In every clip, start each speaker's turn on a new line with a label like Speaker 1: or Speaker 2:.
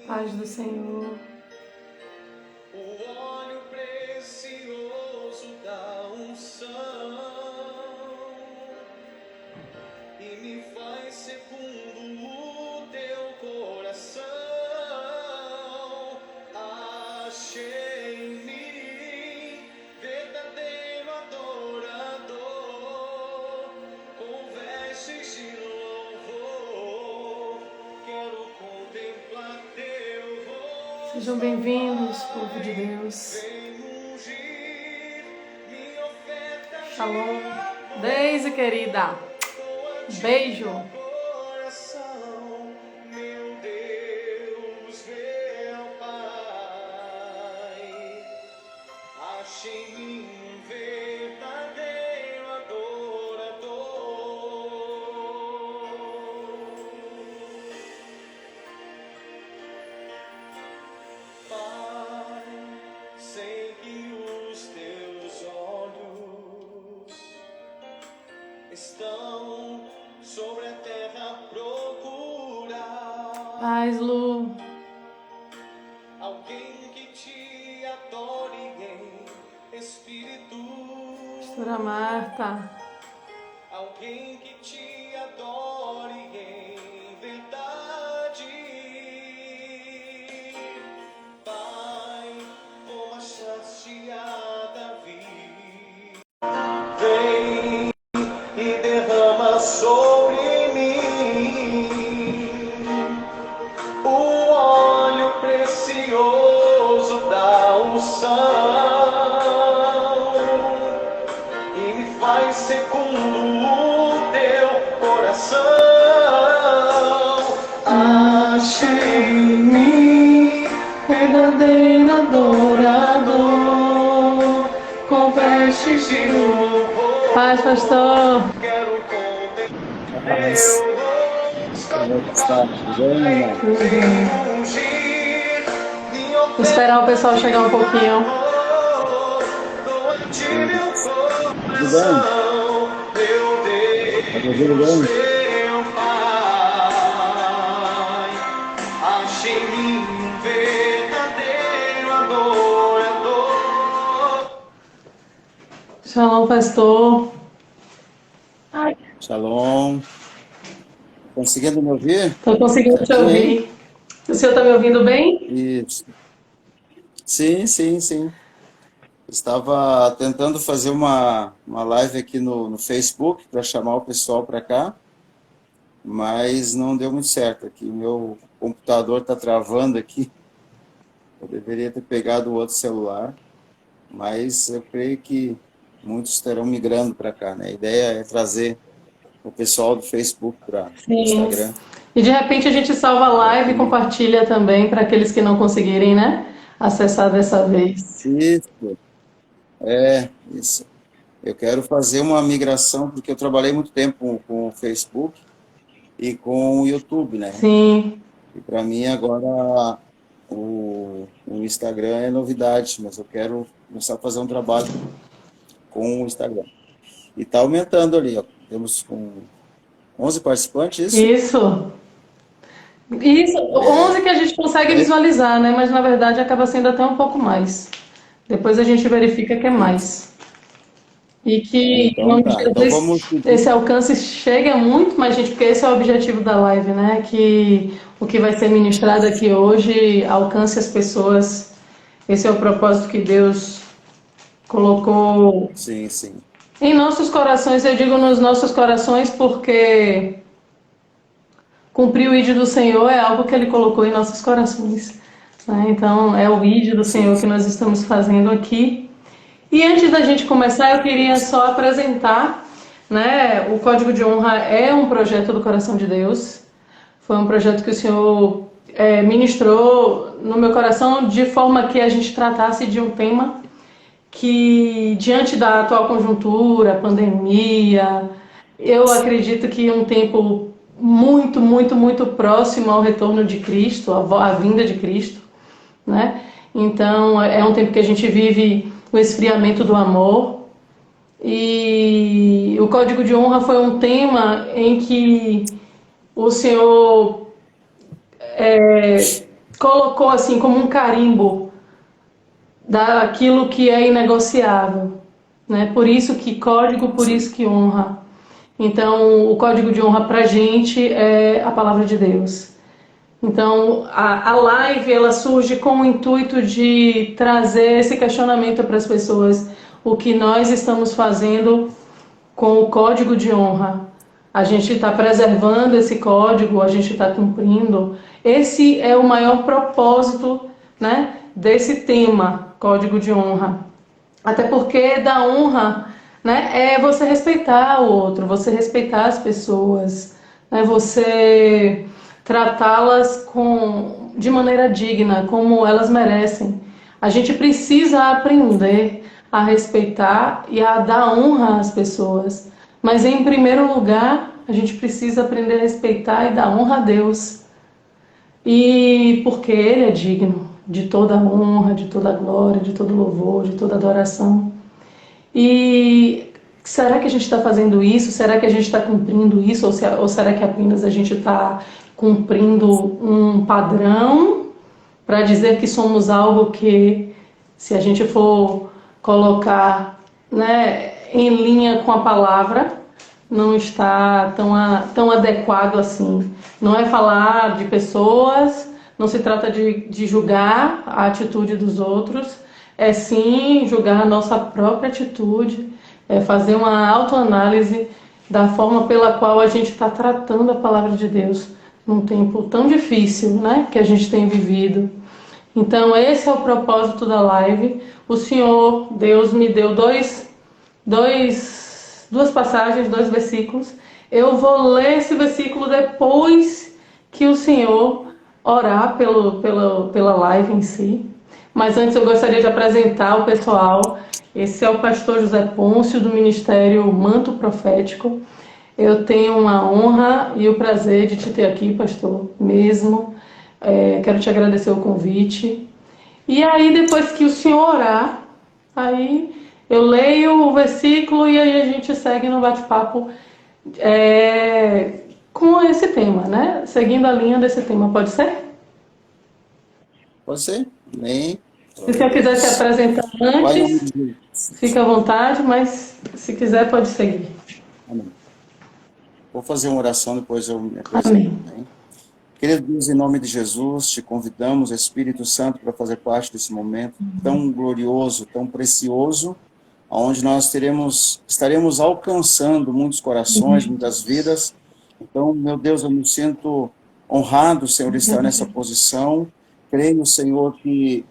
Speaker 1: Paz do Senhor.
Speaker 2: O óleo precioso da unção e me faz segundo o teu coração. Achei em mim verdadeiro adorador, com vestes de louvor. Quero contemplar teu rosto.
Speaker 1: Sejam bem-vindos, povo de Deus. Shalom. Deise, querida. Beijo.
Speaker 2: Meu Deus, meu Pai, achei em mim um verdadeiro adorador. Pai, sei que os teus olhos estão sobre a terra a procurar
Speaker 1: Paz, Lu.
Speaker 2: alguém que te adore em espírito,
Speaker 1: Pastora Marta.
Speaker 2: alguém que te adore em verdade. Pai, como achaste a Davi, vem e derrama sobre mim o óleo precioso da unção e me faz segundo o teu coração. Achei em mim verdadeiro adorador, com vestes de louvor.
Speaker 1: Paz, pastor.
Speaker 2: Quero contemplar
Speaker 3: Mas, como é que está? Tudo bem, irmão?
Speaker 1: Vou esperar o pessoal chegar um pouquinho.
Speaker 3: Tudo bem? Tá me ouvindo bem?
Speaker 2: Achei em mim um verdadeiro adorador.
Speaker 1: Shalom, pastor.
Speaker 3: Shalom. Conseguindo me ouvir?
Speaker 1: Estou conseguindo te
Speaker 3: Certinho, hein?
Speaker 1: ouvir. O senhor está me ouvindo bem?
Speaker 3: Isso. Sim. Estava tentando fazer uma live aqui no Facebook para chamar o pessoal para cá, mas não deu muito certo aqui. O meu computador está travando aqui. Eu deveria ter pegado o outro celular, mas eu creio que muitos estarão migrando para cá, né? A ideia é trazer o pessoal do Facebook para o
Speaker 1: Sim.
Speaker 3: Instagram.
Speaker 1: E de repente a gente salva a live e compartilha também para aqueles que não conseguirem, né? Acessar dessa vez.
Speaker 3: Isso. Eu quero fazer uma migração, porque eu trabalhei muito tempo com o Facebook e com o YouTube, né?
Speaker 1: Sim.
Speaker 3: E para mim agora o Instagram é novidade, mas eu quero começar a fazer um trabalho com o Instagram. E está aumentando ali, ó. Temos com 11 participantes, isso?
Speaker 1: Isso, 11 que a gente consegue visualizar, né? Mas na verdade acaba sendo até um pouco mais. Depois a gente verifica que é mais. E que
Speaker 3: Então tá. Então vamos
Speaker 1: esse alcance chegue a muito mais gente, porque esse é o objetivo da live, né? Que o que vai ser ministrado aqui hoje alcance as pessoas. Esse é o propósito que Deus colocou
Speaker 3: Sim.
Speaker 1: em nossos corações. Eu digo nos nossos corações porque cumprir o ID do Senhor é algo que Ele colocou em nossos corações, né? Então é o ID do Senhor que nós estamos fazendo aqui. E antes da gente começar, eu queria só apresentar, né? O Código de Honra é um projeto do Coração de Deus. Foi um projeto que o Senhor ministrou no meu coração de forma que a gente tratasse de um tema que, diante da atual conjuntura, pandemia, eu acredito que um tempo muito próximo ao retorno de Cristo, à vinda de Cristo, né? Então, é um tempo que a gente vive o esfriamento do amor. E o Código de Honra foi um tema em que o Senhor colocou assim como um carimbo daquilo que é inegociável, né? Por isso que código, por
Speaker 3: Sim.
Speaker 1: isso que honra. Então, o código de honra para a gente é a palavra de Deus. Então, a live ela surge com o intuito de trazer esse questionamento para as pessoas, o que nós estamos fazendo com o código de honra. A gente está preservando esse código, a gente está cumprindo. Esse é o maior propósito, né, desse tema, código de honra. Até porque da honra, né, é você respeitar o outro, você respeitar as pessoas, né, você tratá-las de maneira digna, como elas merecem. A gente precisa aprender a respeitar e a dar honra às pessoas. Mas em primeiro lugar, a gente precisa aprender a respeitar e dar honra a Deus. E porque Ele é digno de toda honra, de toda glória, de todo louvor, de toda adoração. E será que a gente está fazendo isso? Será que a gente está cumprindo isso? Ou será que apenas a gente está cumprindo um padrão para dizer que somos algo que, se a gente for colocar, né, em linha com a palavra, não está tão adequado assim. Não é falar de pessoas, não se trata de julgar a atitude dos outros, é sim julgar a nossa própria atitude, é fazer uma autoanálise da forma pela qual a gente está tratando a palavra de Deus num tempo tão difícil, né, que a gente tem vivido. Então, esse é o propósito da live. O Senhor, Deus, me deu duas passagens, dois versículos. Eu vou ler esse versículo depois que o Senhor orar pela live em si. Mas antes eu gostaria de apresentar o pessoal. Esse é o pastor José Pôncio, do Ministério Manto Profético. Eu tenho uma honra e o prazer de te ter aqui, pastor, mesmo. Quero te agradecer o convite. E aí, depois que o senhor orar, aí eu leio o versículo e aí a gente segue no bate-papo com esse tema, né? Seguindo a linha desse tema, pode ser?
Speaker 3: Pode ser? Amém.
Speaker 1: Se
Speaker 3: Glória a
Speaker 1: você quiser se
Speaker 3: Deus.
Speaker 1: apresentar
Speaker 3: Pai, em nome
Speaker 1: antes,
Speaker 3: de Jesus.
Speaker 1: fica à vontade, mas se quiser, pode seguir.
Speaker 3: Amém. Vou fazer uma oração, depois eu me apresento.
Speaker 1: Amém.
Speaker 3: Amém. Querido Deus, em nome de Jesus, te convidamos, Espírito Santo, para fazer parte desse momento tão glorioso, tão precioso, onde nós estaremos alcançando muitos corações, muitas vidas. Então, meu Deus, eu me sinto honrado, Senhor, de estar nessa posição. Creio, Senhor, que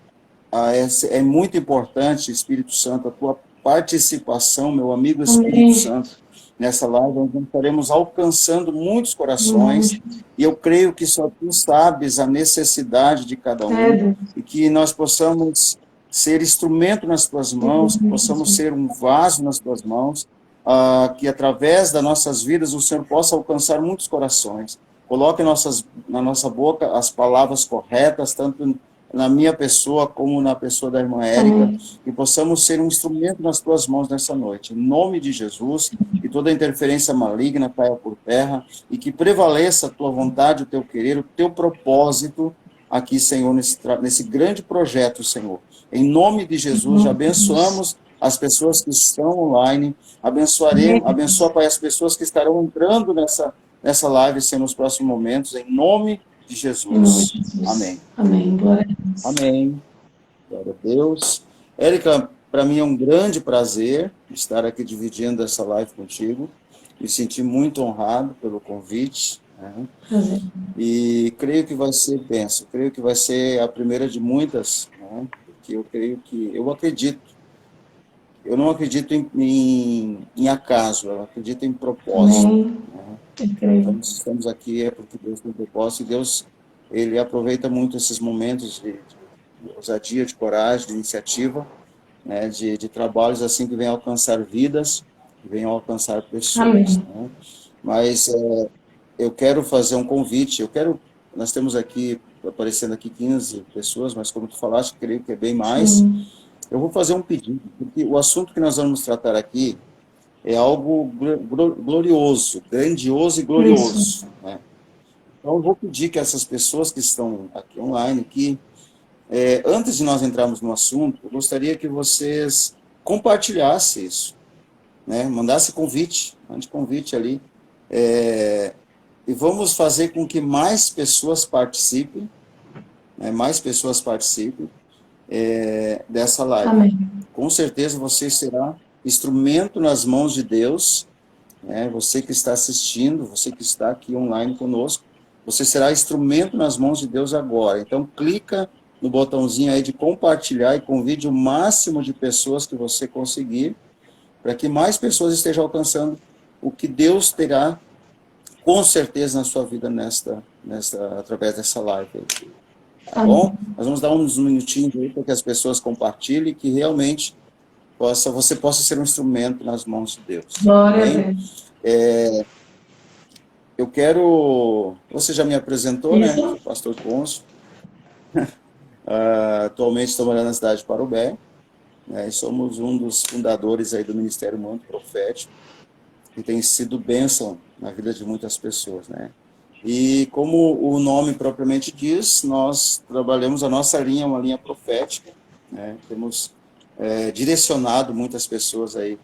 Speaker 3: é muito importante, Espírito Santo, a tua participação, meu amigo Espírito
Speaker 1: Amém.
Speaker 3: Santo, nessa live, onde nós estaremos alcançando muitos
Speaker 1: Em nome
Speaker 3: corações,
Speaker 1: de
Speaker 3: e eu creio que só tu sabes a necessidade de cada um,
Speaker 1: Deus.
Speaker 3: e que nós possamos ser instrumento nas tuas mãos, que possamos ser um vaso nas tuas mãos, que através das nossas vidas o Senhor possa alcançar muitos corações. Coloque na nossa boca as palavras corretas, tanto na minha pessoa como na pessoa da irmã Érica,
Speaker 1: Amém.
Speaker 3: e possamos ser um instrumento nas tuas mãos nessa noite. Em nome de Jesus, que toda interferência maligna caia por terra e que prevaleça a tua vontade, o teu querer, o teu propósito aqui, Senhor, nesse grande projeto, Senhor. Em nome de Jesus, já abençoamos as pessoas que estão online, abençoa, Pai, as pessoas que estarão entrando nessa live, Senhor, nos próximos momentos, em nome de
Speaker 1: Em nome
Speaker 3: Jesus.
Speaker 1: de Jesus.
Speaker 3: Amém.
Speaker 1: Amém. Glória a Deus.
Speaker 3: Amém. Glória a Deus. Érica, para mim é um grande prazer estar aqui dividindo essa live contigo. Me senti muito honrado pelo convite, né?
Speaker 1: Prazer.
Speaker 3: E creio que vai ser bênção. Creio que vai ser a primeira de muitas, né? Porque eu acredito. Eu não acredito em acaso, eu acredito em propósito.
Speaker 1: Amém.
Speaker 3: Né?
Speaker 1: Eu creio.
Speaker 3: Então, se estamos aqui é porque Deus tem propósito e Deus, ele aproveita muito esses momentos de ousadia, de coragem, de iniciativa, né, de trabalhos assim que venham alcançar vidas, que venham alcançar pessoas.
Speaker 1: Amém.
Speaker 3: Né? Mas eu quero fazer um convite, nós temos aqui, aparecendo aqui 15 pessoas, mas como tu falaste, creio que é bem mais.
Speaker 1: Sim.
Speaker 3: Eu vou fazer um pedido, porque o assunto que nós vamos tratar aqui é algo glorioso, grandioso e glorioso. Né? Então, eu vou pedir que essas pessoas que estão aqui online, que antes de nós entrarmos no assunto, eu gostaria que vocês compartilhassem isso, né? Mandasse convite, mande convite ali, e vamos fazer com que mais pessoas participem, né? Mais pessoas participem dessa live.
Speaker 1: Amém.
Speaker 3: Com certeza você será instrumento nas mãos de Deus, né? Você que está assistindo, você que está aqui online conosco, você será instrumento nas mãos de Deus agora. Então, clica no botãozinho aí de compartilhar e convide o máximo de pessoas que você conseguir, para que mais pessoas estejam alcançando o que Deus terá, com certeza, na sua vida através dessa live aí. Tá bom? Nós vamos dar uns minutinhos aí para que as pessoas compartilhem, que realmente você possa ser um instrumento nas mãos de Deus.
Speaker 1: Glória a
Speaker 3: Amém?
Speaker 1: Deus.
Speaker 3: Eu quero... Você já me apresentou, né?
Speaker 1: Isso.
Speaker 3: Pastor Conso. Atualmente estou morando na cidade de Parobé, né? E somos um dos fundadores aí do Ministério Manto Profético, que tem sido bênção na vida de muitas pessoas, né? E como o nome propriamente diz, nós trabalhamos a nossa linha, uma linha profética, né? Temos direcionado muitas pessoas aí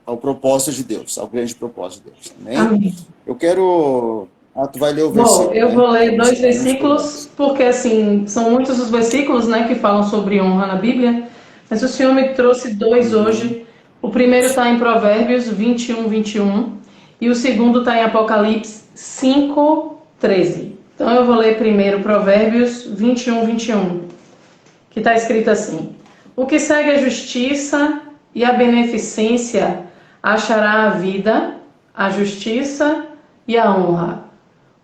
Speaker 3: ao propósito de Deus, ao grande propósito de Deus. Amém?
Speaker 1: Amém.
Speaker 3: Eu quero... tu vai ler o
Speaker 1: Bom,
Speaker 3: versículo,
Speaker 1: eu
Speaker 3: né?
Speaker 1: vou ler 2 versículos, porque assim, são muitos os versículos, né, que falam sobre honra na Bíblia, mas o Senhor me trouxe 2 hoje. O primeiro está em Provérbios 21, e o segundo está em Apocalipse 5:13. Então eu vou ler primeiro Provérbios 21, que está escrito assim: o que segue a justiça e a beneficência achará a vida, a justiça e a honra.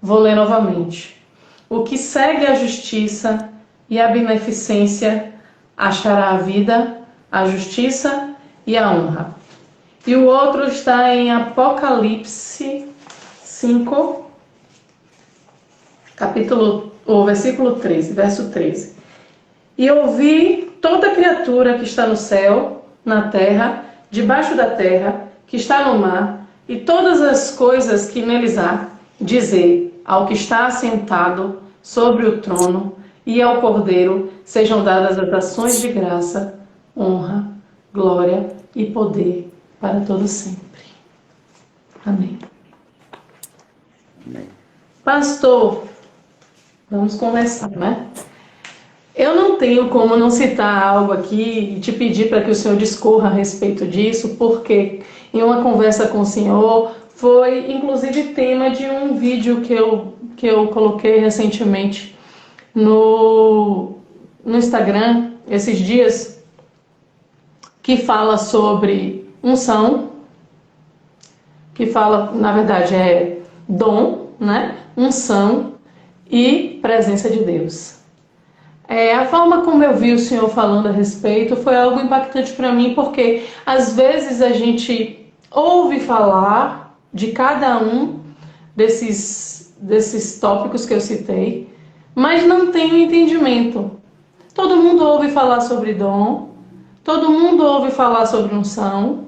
Speaker 1: Vou ler novamente. O que segue a justiça e a beneficência achará a vida, a justiça e a honra. E o outro está em Apocalipse 5, versículo 13, verso 13. E ouvi toda criatura que está no céu, na terra, debaixo da terra, que está no mar, e todas as coisas que neles há, dizer ao que está assentado sobre o trono e ao Cordeiro sejam dadas as ações de graça, honra, glória e poder para todo sempre. Amém.
Speaker 3: Amém.
Speaker 1: Pastor, vamos conversar, né? Eu não tenho como não citar algo aqui e te pedir para que o senhor discorra a respeito disso, porque em uma conversa com o senhor foi inclusive tema de um vídeo que eu coloquei recentemente no Instagram, esses dias, que fala sobre unção, que fala, na verdade, dom, né? Unção e presença de Deus. A forma como eu vi o senhor falando a respeito foi algo impactante para mim, porque às vezes a gente ouve falar de cada um desses tópicos que eu citei, mas não tem o entendimento. Todo mundo ouve falar sobre dom, todo mundo ouve falar sobre unção,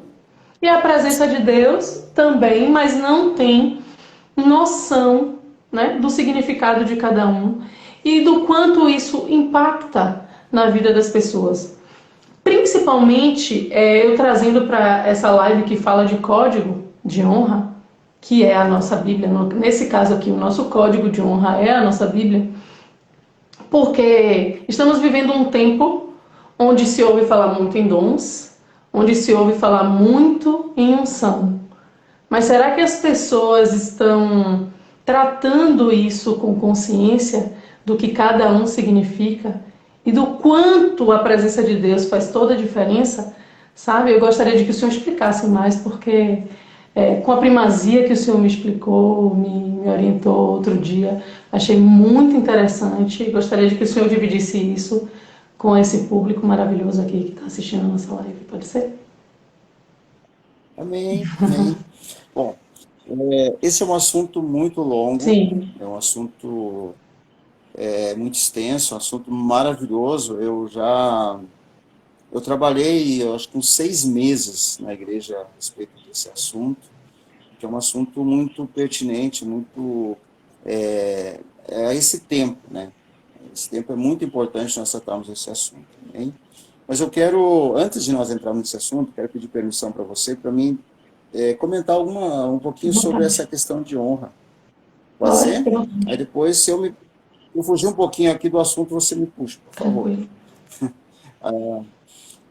Speaker 1: e a presença de Deus também, mas não tem noção, né, do significado de cada um e do quanto isso impacta na vida das pessoas. Principalmente, eu trazendo para essa live que fala de código de honra, que é a nossa Bíblia, nesse caso aqui, o nosso código de honra é a nossa Bíblia, porque estamos vivendo um tempo onde se ouve falar muito em dons, onde se ouve falar muito em unção. Mas será que as pessoas estão tratando isso com consciência do que cada um significa e do quanto a presença de Deus faz toda a diferença? Sabe, eu gostaria de que o senhor explicasse mais, porque com a primazia que o senhor me explicou, me orientou outro dia, achei muito interessante e gostaria de que o senhor dividisse isso com esse público maravilhoso aqui que está assistindo a nossa live. Pode ser?
Speaker 3: Amém, amém. Bom, esse é um assunto muito longo,
Speaker 1: Sim.
Speaker 3: é um assunto muito extenso, um assunto maravilhoso. Eu trabalhei, eu acho que uns 6 meses na igreja a respeito desse assunto, que é um assunto muito pertinente, muito a esse tempo, né? Esse tempo é muito importante nós tratarmos esse assunto, hein? Mas eu quero, antes de nós entrarmos nesse assunto, quero pedir permissão para você, para mim comentar um pouquinho sobre essa
Speaker 1: Vontade.
Speaker 3: questão de honra. Pode
Speaker 1: Pode,
Speaker 3: ser?
Speaker 1: fica à
Speaker 3: Aí
Speaker 1: vontade.
Speaker 3: depois, se eu fugir um pouquinho aqui do assunto, você me puxa, por favor.
Speaker 1: Tranquilo.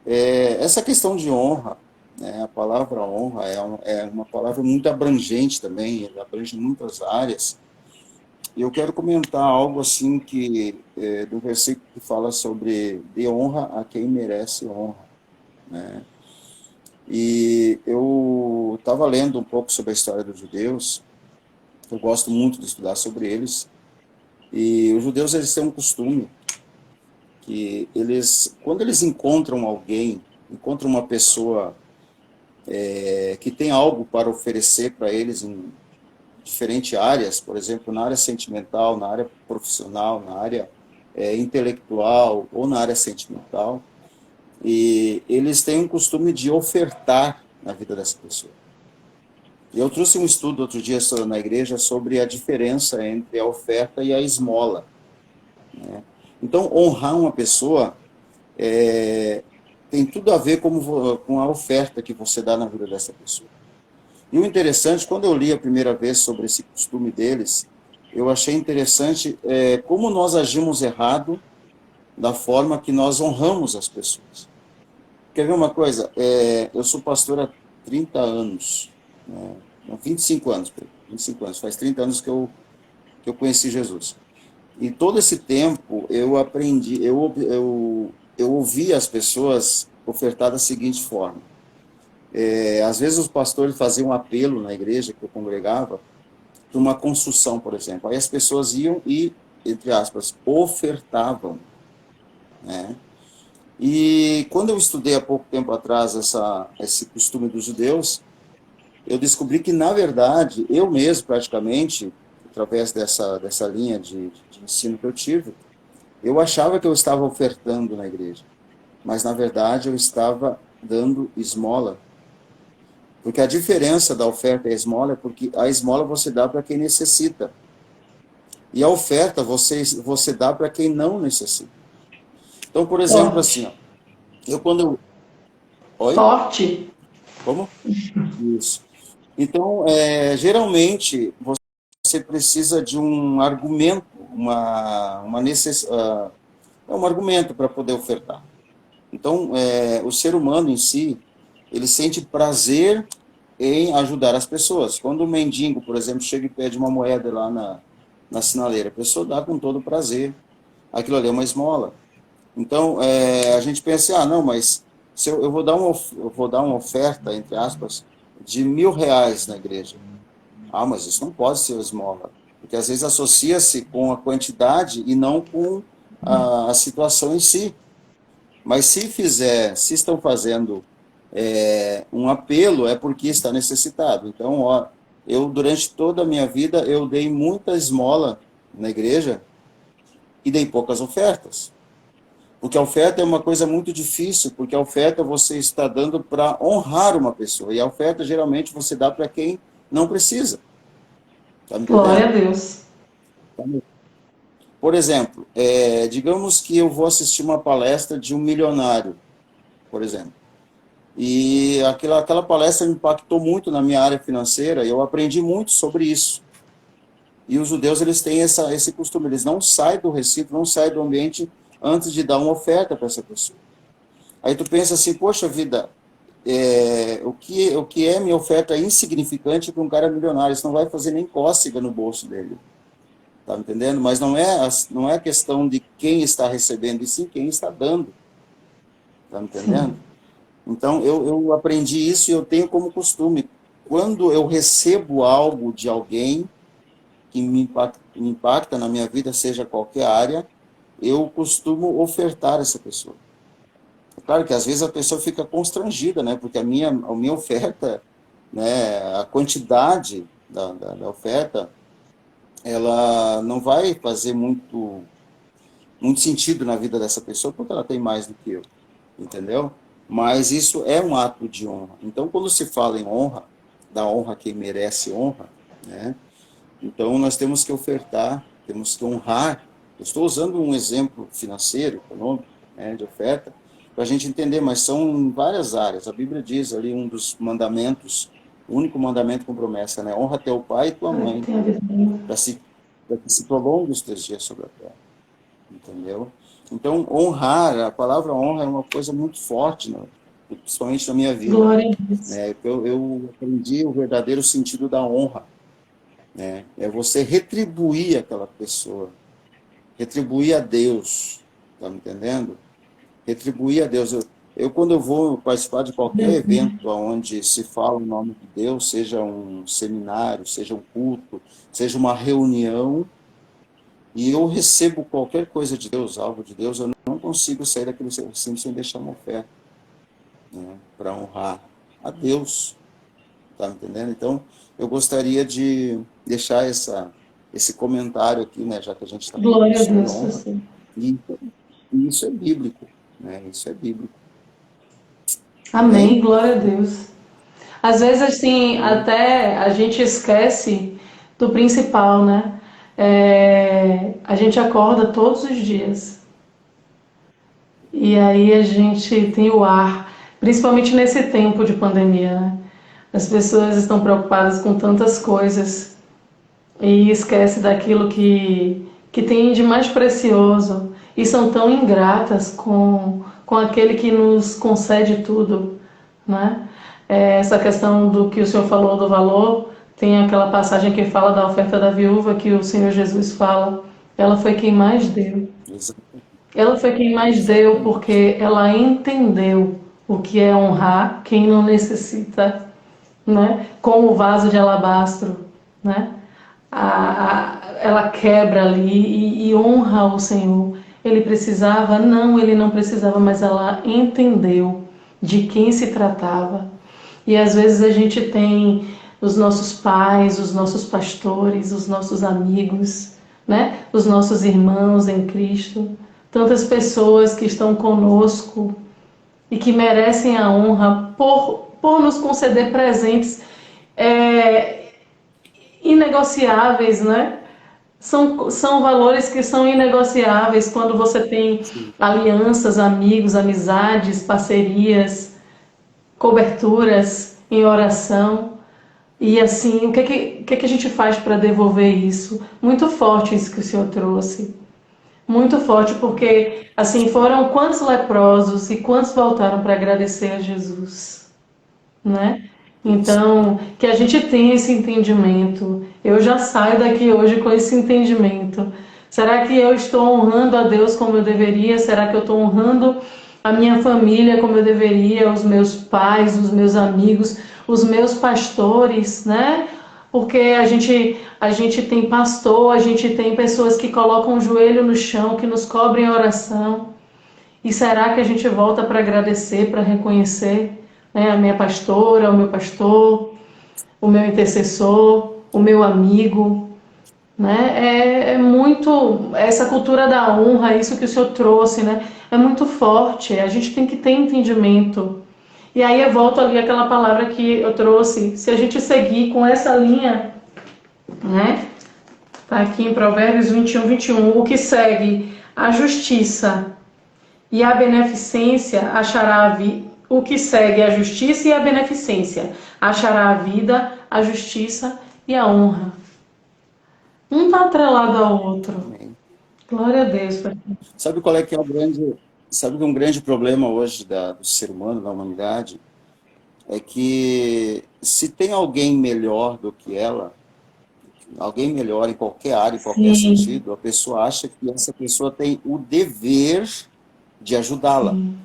Speaker 3: Essa questão de honra, né, a palavra honra é uma palavra muito abrangente também, ela abrange muitas áreas. E eu quero comentar algo assim do versículo que fala sobre de honra a quem merece honra, né? E eu estava lendo um pouco sobre a história dos judeus, eu gosto muito de estudar sobre eles, e os judeus eles têm um costume que quando eles encontram alguém, encontram uma pessoa que tem algo para oferecer para eles em diferentes áreas, por exemplo, na área sentimental, na área profissional, na área intelectual ou na área sentimental, e eles têm um costume de ofertar na vida dessa pessoa. E eu trouxe um estudo outro dia na igreja sobre a diferença entre a oferta e a esmola, né? Então, honrar uma pessoa tem tudo a ver com a oferta que você dá na vida dessa pessoa. E o interessante, quando eu li a primeira vez sobre esse costume deles, eu achei interessante como nós agimos errado da forma que nós honramos as pessoas. Quer ver uma coisa? Eu sou pastor há 30 anos, né? Não, 25 anos, 25 anos, faz 30 anos que eu conheci Jesus. E todo esse tempo eu aprendi, eu ouvi as pessoas ofertar da seguinte forma. Às vezes os pastores faziam um apelo na igreja que eu congregava, para uma construção, por exemplo. Aí as pessoas iam e, entre aspas, ofertavam, né? E quando eu estudei há pouco tempo atrás esse costume dos judeus, eu descobri que, na verdade, eu mesmo, praticamente, através dessa linha de ensino que eu tive, eu achava que eu estava ofertando na igreja, mas, na verdade, eu estava dando esmola. Porque a diferença da oferta e a esmola é porque a esmola você dá para quem necessita. E a oferta você dá para quem não necessita. Então, por exemplo, assim, ó,
Speaker 1: Forte.
Speaker 3: eu quando eu... Oi?
Speaker 1: Forte.
Speaker 3: Como? Isso. Então, geralmente, você precisa de um argumento, um argumento para poder ofertar. Então, o ser humano em si, ele sente prazer em ajudar as pessoas. Quando o mendigo, por exemplo, chega e pede uma moeda lá na sinaleira, a pessoa dá com todo prazer. Aquilo ali é uma esmola. Então, a gente pensa, não, mas se eu vou dar uma oferta, entre aspas, de R$ 1.000 na igreja. Ah, mas isso não pode ser esmola, porque às vezes associa-se com a quantidade e não com a situação em si. Mas se estão fazendo um apelo, é porque está necessitado. Então, ó, eu durante toda a minha vida, eu dei muita esmola na igreja e dei poucas ofertas. Porque a oferta é uma coisa muito difícil, porque a oferta você está dando para honrar uma pessoa, e a oferta geralmente você dá para quem não precisa. Está me
Speaker 1: Glória
Speaker 3: entendendo?
Speaker 1: a Deus.
Speaker 3: Por exemplo, digamos que eu vou assistir uma palestra de um milionário, por exemplo. E aquela palestra me impactou muito na minha área financeira, e eu aprendi muito sobre isso. E os judeus, eles têm esse costume, eles não saem do recinto, não saem do ambiente antes de dar uma oferta para essa pessoa. Aí tu pensa assim, poxa vida, o que é minha oferta é insignificante para um cara milionário, isso não vai fazer nem cócega no bolso dele, tá me entendendo? Mas não é questão de quem está recebendo, e sim quem está dando, tá me entendendo?
Speaker 1: Sim.
Speaker 3: Então, eu aprendi isso e eu tenho como costume, quando eu recebo algo de alguém que me impacta na minha vida, seja qualquer área, eu costumo ofertar essa pessoa. É claro que às vezes a pessoa fica constrangida, né? Porque a minha oferta, né, a quantidade da oferta, ela não vai fazer muito sentido na vida dessa pessoa, porque ela tem mais do que eu, entendeu? Mas isso é um ato de honra. Então, quando se fala em honra, dá honra a quem merece honra, né? Então, nós temos que ofertar, temos que honrar. Eu estou usando um exemplo financeiro, econômico, né, de oferta, para a gente entender, mas são em várias áreas. A Bíblia diz ali, um dos mandamentos, o único mandamento com promessa, né? Honra teu pai e tua
Speaker 1: Ai, que
Speaker 3: mãe,
Speaker 1: tem a ver comigo.
Speaker 3: para que se prolongue os teus dias sobre a terra, entendeu? Então, honrar, a palavra honra é uma coisa muito forte, né? Principalmente na minha vida,
Speaker 1: Glória a Deus.
Speaker 3: né? Eu aprendi o verdadeiro sentido da honra, né? É você retribuir aquela pessoa, retribuir a Deus, tá me entendendo? Retribuir a Deus. Quando eu vou participar de qualquer evento onde se fala o nome de Deus, seja um seminário, seja um culto, seja uma reunião, e eu recebo qualquer coisa de Deus, algo de Deus, eu não consigo sair daquele recinto sem deixar uma oferta, né, para honrar a Deus, tá me entendendo? Então, eu gostaria de deixar esse comentário aqui, né, já que a gente está falando
Speaker 1: Glória a
Speaker 3: sobre
Speaker 1: Deus,
Speaker 3: honra,
Speaker 1: pastor.
Speaker 3: e, e isso é bíblico, né? Isso é bíblico.
Speaker 1: Amém,
Speaker 3: Amém?
Speaker 1: glória a Deus. Às vezes, assim,
Speaker 3: Então,
Speaker 1: até a gente esquece do principal, né? A gente acorda todos os dias e aí a gente tem o ar, principalmente nesse tempo de pandemia, né? As pessoas estão preocupadas com tantas coisas e esquece daquilo que tem de mais precioso e são tão ingratas com aquele que nos concede tudo, né? Essa questão do que o senhor falou do valor, tem aquela passagem que fala da oferta da viúva que o Senhor Jesus fala, ela foi quem mais deu.
Speaker 3: exa-
Speaker 1: Ela foi quem mais deu
Speaker 3: exatamente.
Speaker 1: porque ela entendeu o que é honrar quem não necessita, né? Como o vaso de alabastro, né? Ela quebra ali e honra o Senhor. Ele precisava? Não, ele não precisava, mas ela entendeu de quem se tratava. E às vezes a gente tem os nossos pais, os nossos pastores, os nossos amigos, né? Os nossos irmãos em Cristo, tantas pessoas que estão conosco e que merecem a honra por nos conceder presentes é, inegociáveis, né? São valores que são inegociáveis quando você tem
Speaker 3: Sim.
Speaker 1: alianças, amigos, amizades, parcerias, coberturas em oração. E assim, o que a gente faz para devolver isso? Muito forte isso que o Senhor trouxe. Muito forte, porque assim foram quantos leprosos e quantos voltaram para agradecer a Jesus, né?
Speaker 3: Isso.
Speaker 1: Então, que a gente tenha esse entendimento. Eu já saio daqui hoje com esse entendimento. Será que eu estou honrando a Deus como eu deveria? Será que eu estou honrando a minha família como eu deveria? Os meus pais, os meus amigos, os meus pastores, né? Porque a gente tem pastor, a gente tem pessoas que colocam o joelho no chão, que nos cobrem oração. E será que a gente volta para agradecer, para reconhecer, né, a minha pastora, o meu pastor, o meu intercessor, o meu amigo, né? É muito essa cultura da honra, isso que o senhor trouxe, né? É muito forte. A gente tem que ter entendimento. E aí eu volto ali àquela palavra que eu trouxe. Se a gente seguir com essa linha, né? Tá aqui em Provérbios 21, 21. O que segue a justiça e a beneficência achará a vida. O que segue a justiça e a beneficência achará a vida, a justiça e a honra. Um está atrelado ao outro.
Speaker 3: Amém.
Speaker 1: Glória a Deus. Pai.
Speaker 3: Sabe qual é que é o grande, sabe que um grande problema hoje do ser humano, da humanidade, é que se tem alguém melhor do que ela, alguém melhor em qualquer área, em qualquer
Speaker 1: Sim,
Speaker 3: sentido, a pessoa acha que essa pessoa tem o dever de ajudá-la.
Speaker 1: sim,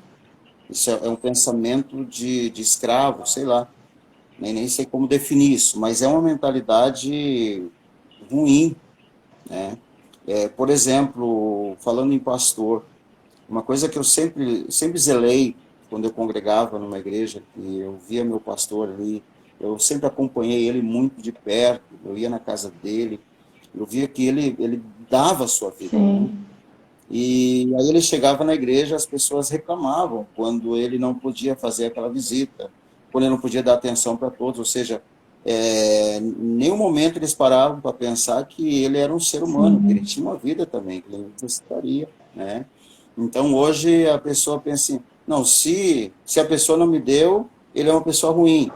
Speaker 3: Isso é um pensamento de escravo, sei lá, nem sei como definir isso, mas é uma mentalidade ruim, né? Por exemplo, falando em pastor, uma coisa que eu sempre zelei quando eu congregava numa igreja, que eu via meu pastor ali, eu sempre acompanhei ele muito de perto, eu ia na casa dele, eu via que ele dava a sua vida, né?
Speaker 1: sim,
Speaker 3: E aí ele chegava na igreja, as pessoas reclamavam quando ele não podia fazer aquela visita, quando ele não podia dar atenção para todos, ou seja, em nenhum momento eles paravam para pensar que ele era um ser humano, que ele tinha uma vida também, que ele necessitaria, né? Então hoje a pessoa pensa assim, não, se a pessoa não me deu, ele é uma pessoa ruim,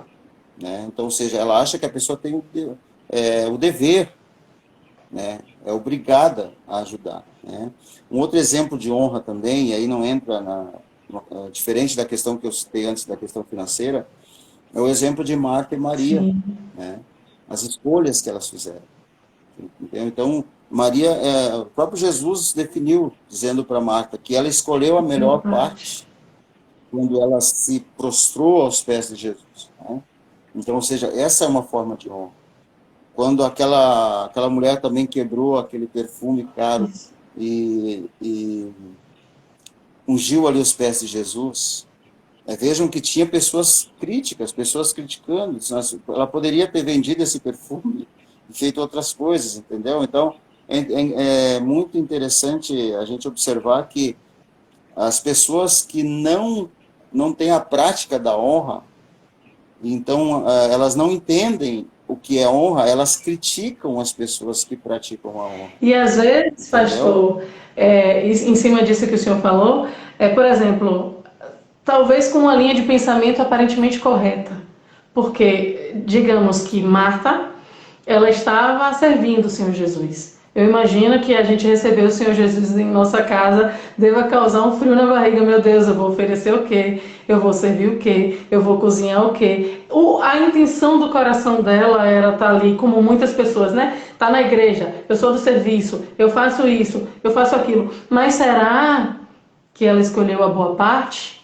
Speaker 3: né? Então, ou seja, ela acha que a pessoa tem o dever, né? É obrigada a ajudar, né? Um outro exemplo de honra também, e aí não entra diferente da questão que eu citei antes da questão financeira, é o exemplo de Marta e Maria,
Speaker 1: Sim.
Speaker 3: né? As escolhas que elas fizeram. Entendeu? Então, Maria, o próprio Jesus definiu, dizendo para Marta que ela escolheu a melhor parte quando ela se prostrou aos pés de Jesus, né? Então, ou seja, essa é uma forma de honra. Quando aquela mulher também quebrou aquele perfume caro e ungiu ali os pés de Jesus, vejam que tinha pessoas críticas, pessoas criticando. Ela poderia ter vendido esse perfume e feito outras coisas, entendeu? Então, é muito interessante a gente observar que as pessoas que não têm a prática da honra, então elas não entendem o que é honra, elas criticam as pessoas que praticam a honra.
Speaker 1: E às vezes,
Speaker 3: Entendeu?
Speaker 1: pastor, em cima disso que o senhor falou, por exemplo, talvez com uma linha de pensamento aparentemente correta. Porque, digamos que Marta, ela estava servindo o Senhor Jesus. Eu imagino que a gente receber o Senhor Jesus em nossa casa deva causar um frio na barriga. Meu Deus, eu vou oferecer o quê? Eu vou servir o quê? Eu vou cozinhar o quê? A intenção do coração dela era estar ali, como muitas pessoas, né? Tá na igreja, eu sou do serviço, eu faço isso, eu faço aquilo. Mas será que ela escolheu a boa parte?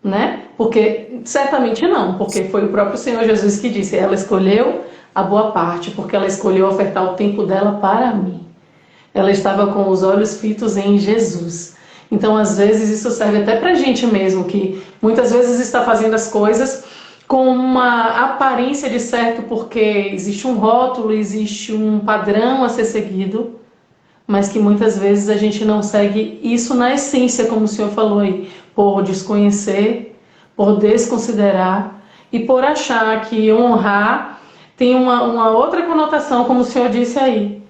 Speaker 1: Né? Porque certamente não, porque foi o próprio Senhor Jesus que disse, ela escolheu a boa parte, porque ela escolheu ofertar o tempo dela para mim. Ela estava com os olhos fitos em Jesus. Então, às vezes, isso serve até para a gente mesmo, que muitas vezes está fazendo as coisas com uma aparência de certo, porque existe um rótulo, existe um padrão a ser seguido, mas que muitas vezes a gente não segue isso na essência, como o senhor falou aí, por desconhecer, por desconsiderar e por achar que honrar tem uma outra conotação, como o senhor disse aí,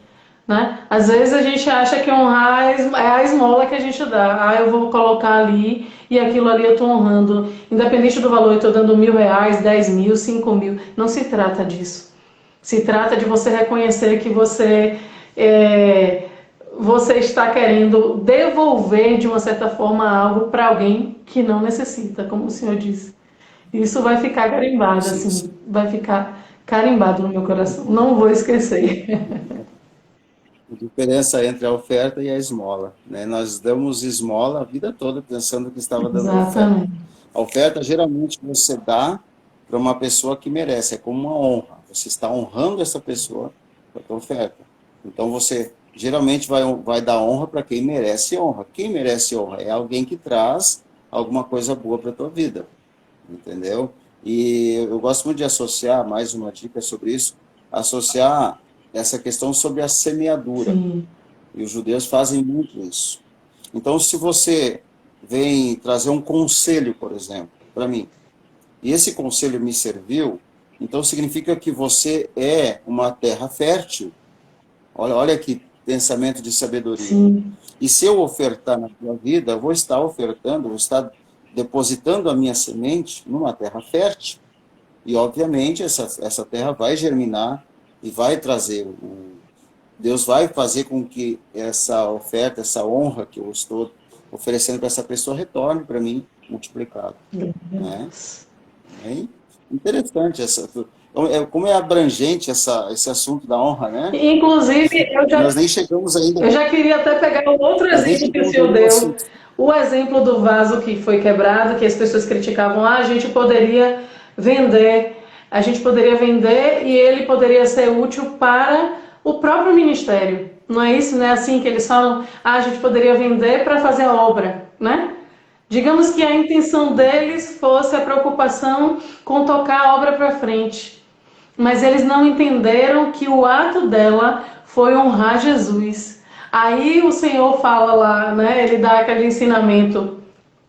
Speaker 1: né? Às vezes a gente acha que honrar é a esmola que a gente dá. Eu vou colocar ali e aquilo ali eu estou honrando. Independente do valor, eu estou dando R$ 1.000, 10.000, 5.000. Não se trata disso. Se trata de você reconhecer que você está querendo devolver de uma certa forma algo para alguém que não necessita, como o senhor disse. Isso vai ficar carimbado,
Speaker 3: Sim,
Speaker 1: assim,
Speaker 3: sim.
Speaker 1: vai ficar carimbado no meu coração. Não vou esquecer.
Speaker 3: A diferença entre a oferta e a esmola, né? Nós damos esmola a vida toda pensando que estava dando oferta.
Speaker 1: Exatamente.
Speaker 3: A oferta geralmente você dá para uma pessoa que merece, é como uma honra. Você está honrando essa pessoa com a tua oferta. Então você geralmente vai dar honra para quem merece honra. Quem merece honra é alguém que traz alguma coisa boa para a tua vida, entendeu? E eu gosto muito de associar, mais uma dica sobre isso, associar essa questão sobre a semeadura.
Speaker 1: Sim.
Speaker 3: E os judeus fazem muito isso. Então, se você vem trazer um conselho, por exemplo, para mim, e esse conselho me serviu, então significa que você é uma terra fértil. Olha que pensamento de sabedoria.
Speaker 1: Sim.
Speaker 3: E se eu ofertar na tua vida, eu vou estar ofertando, vou estar depositando a minha semente numa terra fértil. E, obviamente, essa terra vai germinar e vai trazer Deus vai fazer com que essa oferta, essa honra que eu estou oferecendo para essa pessoa retorne para mim multiplicado, né? É interessante como é abrangente esse assunto da honra, né?
Speaker 1: Inclusive,
Speaker 3: Nós nem chegamos
Speaker 1: eu
Speaker 3: ainda,
Speaker 1: já queria até pegar o outro
Speaker 3: nós nem
Speaker 1: exemplo que o
Speaker 3: chegamos
Speaker 1: senhor
Speaker 3: ainda no
Speaker 1: deu,
Speaker 3: assunto.
Speaker 1: o exemplo do vaso que foi quebrado, que as pessoas criticavam, a gente poderia vender, a gente poderia vender e ele poderia ser útil para o próprio ministério. Não é isso, né? Assim que eles falam, a gente poderia vender para fazer a obra, né? Digamos que a intenção deles fosse a preocupação com tocar a obra para frente. Mas eles não entenderam que o ato dela foi honrar Jesus. Aí o Senhor fala lá, né? Ele dá aquele ensinamento: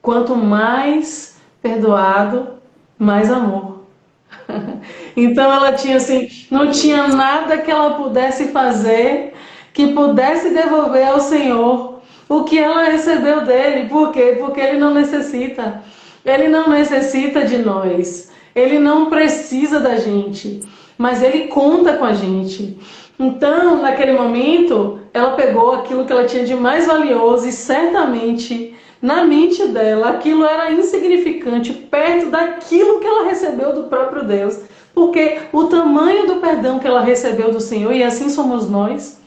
Speaker 1: quanto mais perdoado, mais amor. Então ela tinha assim, não tinha nada que ela pudesse fazer que pudesse devolver ao Senhor o que ela recebeu dele. Por quê? Porque ele não necessita. Ele não necessita de nós. Ele não precisa da gente, mas ele conta com a gente. Então, naquele momento, ela pegou aquilo que ela tinha de mais valioso e certamente na mente dela aquilo era insignificante perto daquilo que ela recebeu do próprio Deus. Porque o tamanho do perdão que ela recebeu do Senhor, e assim somos nós,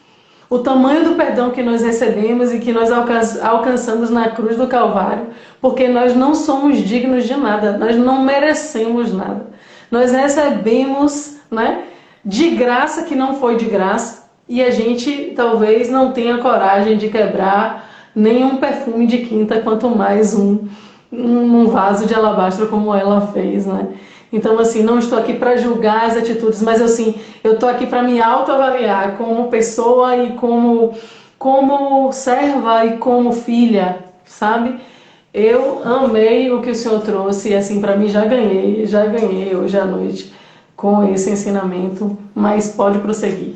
Speaker 1: o tamanho do perdão que nós recebemos e que nós alcançamos na cruz do Calvário, porque nós não somos dignos de nada, nós não merecemos nada. Nós recebemos, né, de graça que não foi de graça, e a gente talvez não tenha coragem de quebrar nenhum perfume de quinta, quanto mais um vaso de alabastro como ela fez, né? Então, assim, não estou aqui para julgar as atitudes, mas assim, eu estou aqui para me autoavaliar como pessoa e como serva e como filha, sabe? Eu amei o que o Senhor trouxe e assim, para mim já ganhei hoje à noite com esse ensinamento, mas pode prosseguir.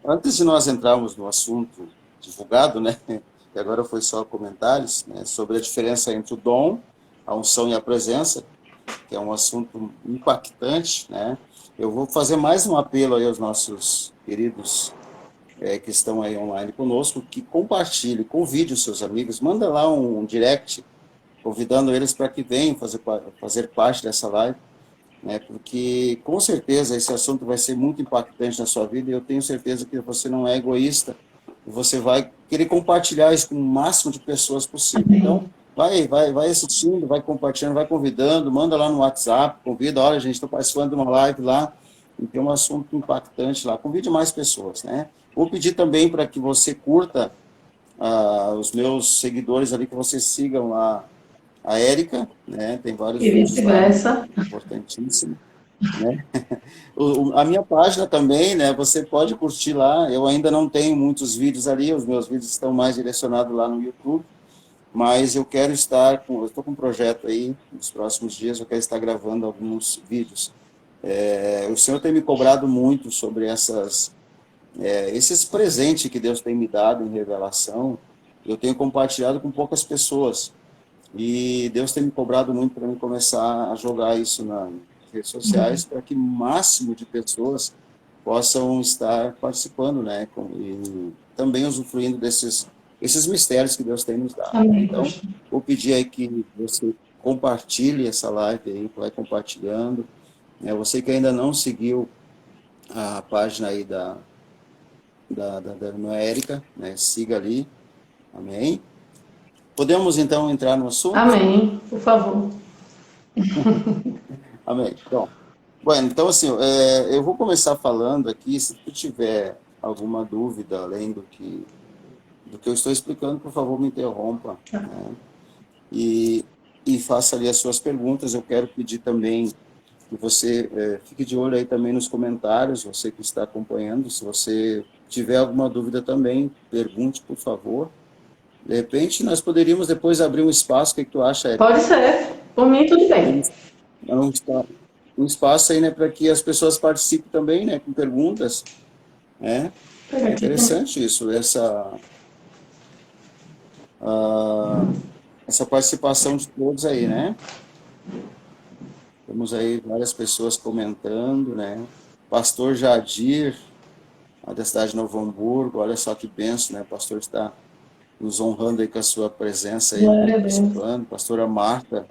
Speaker 3: Antes de nós entrarmos no assunto divulgado, né, que agora foi só comentários, né, sobre a diferença entre o dom, a unção e a presença, que é um assunto impactante, né, eu vou fazer mais um apelo aí aos nossos queridos que estão aí online conosco, que compartilhe, convide os seus amigos, manda lá um direct, convidando eles para que venham fazer parte dessa live, né, porque com certeza esse assunto vai ser muito impactante na sua vida e eu tenho certeza que você não é egoísta e você vai querer compartilhar isso com o máximo de pessoas possível. Então, vai assistindo, vai compartilhando, vai convidando, manda lá no WhatsApp, convida, olha, gente, estou participando de uma live lá e tem um assunto impactante lá, convide mais pessoas, né? Vou pedir também para que você curta os meus seguidores ali, que vocês sigam lá a Érica, né? Tem vários
Speaker 1: E
Speaker 3: vídeos lá,
Speaker 1: vice-versa.
Speaker 3: importantíssimo, né? A minha página também, né? Você pode curtir lá. Eu ainda não tenho muitos vídeos ali, os meus vídeos estão mais direcionados lá no YouTube, mas eu quero eu estou com um projeto aí, nos próximos dias eu quero estar gravando alguns vídeos. O Senhor tem me cobrado muito sobre esses presentes que Deus tem me dado em revelação. Eu tenho compartilhado com poucas pessoas. E Deus tem me cobrado muito para mim começar a jogar isso nas redes sociais para que o máximo de pessoas possam estar participando, né? E também usufruindo esses mistérios que Deus tem nos dado.
Speaker 1: Amém.
Speaker 3: Então, vou pedir aí que você compartilhe essa live aí, vai compartilhando. Você que ainda não seguiu a página aí da irmã Érica, né? Siga ali. Amém. Podemos, então, entrar no assunto?
Speaker 1: Amém, por favor.
Speaker 3: Amém. Então, assim, eu vou começar falando aqui, se tu tiver alguma dúvida além do que eu estou explicando, por favor, me interrompa, né? E faça ali as suas perguntas. Eu quero pedir também que você fique de olho aí também nos comentários, você que está acompanhando, se você tiver alguma dúvida também, pergunte, por favor. De repente, nós poderíamos depois abrir um espaço, o que tu acha, Érica?
Speaker 1: Pode ser, por mim tudo bem.
Speaker 3: Um espaço aí, né, para que as pessoas participem também, né, com perguntas, né? É interessante isso, essa participação de todos aí, né? Temos aí várias pessoas comentando, né? Pastor Jadir, da cidade de Novo Hamburgo, olha só que benção, né? O pastor está nos honrando aí com a sua presença aí, né, participando. Pastora Marta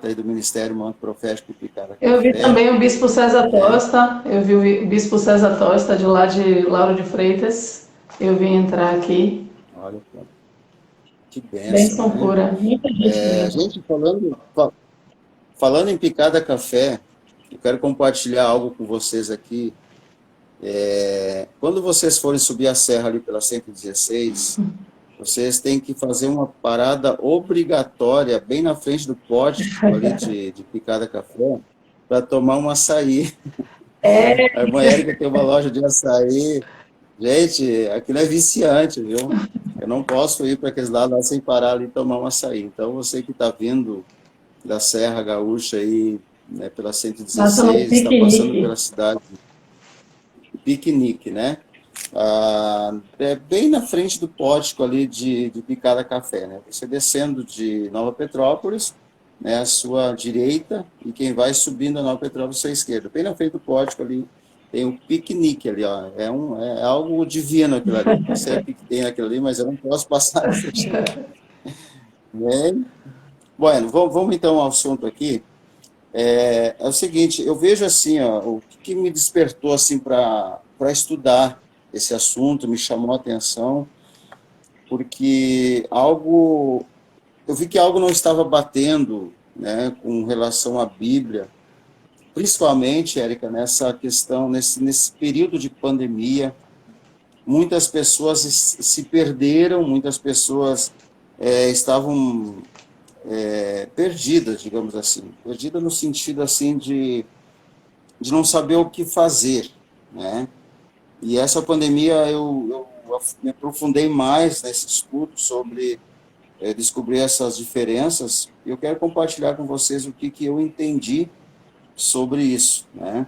Speaker 3: aí do Ministério Manto Profético Picada Café.
Speaker 1: Eu vi também o Bispo César Tosta, eu vi o Bispo César Tosta de lá de Lauro de Freitas, eu vim entrar aqui.
Speaker 3: Olha, que benção,
Speaker 1: Bênção
Speaker 3: né?
Speaker 1: pura. Muita gente.
Speaker 3: Gente, falando em Picada Café, eu quero compartilhar algo com vocês aqui. Quando vocês forem subir a serra ali pela 116, vocês têm que fazer uma parada obrigatória bem na frente do pote ali de Picada Café para tomar um açaí. A irmã Érica tem uma loja de açaí. Gente, aquilo é viciante, viu? Eu não posso ir para aqueles lados lá sem parar ali e tomar um açaí. Então, você que está vindo da Serra Gaúcha aí, né, pela
Speaker 1: Passa no
Speaker 3: 116, está passando pela
Speaker 1: piquenique.
Speaker 3: cidade de Piquenique, né? É bem na frente do pórtico ali de Picada Café, né? Você descendo de Nova Petrópolis, né, à sua direita, e quem vai subindo a Nova Petrópolis à sua esquerda. Bem na frente do pórtico ali, tem um piquenique ali, ó. É algo divino aquilo ali. Não sei o que tem aquilo ali, mas eu não posso passar na frente dele. Bem, bueno, vamos então ao assunto aqui. É o seguinte, eu vejo assim, ó, o que me despertou assim para estudar esse assunto, me chamou a atenção, porque eu vi que algo não estava batendo, né, com relação à Bíblia, principalmente, Érica, nessa questão, nesse período de pandemia, muitas pessoas se perderam, muitas pessoas estavam perdidas, digamos assim, perdidas no sentido assim de não saber o que fazer, né? E essa pandemia eu me aprofundei mais nesse estudo sobre descobrir essas diferenças. E eu quero compartilhar com vocês o que eu entendi sobre isso, né?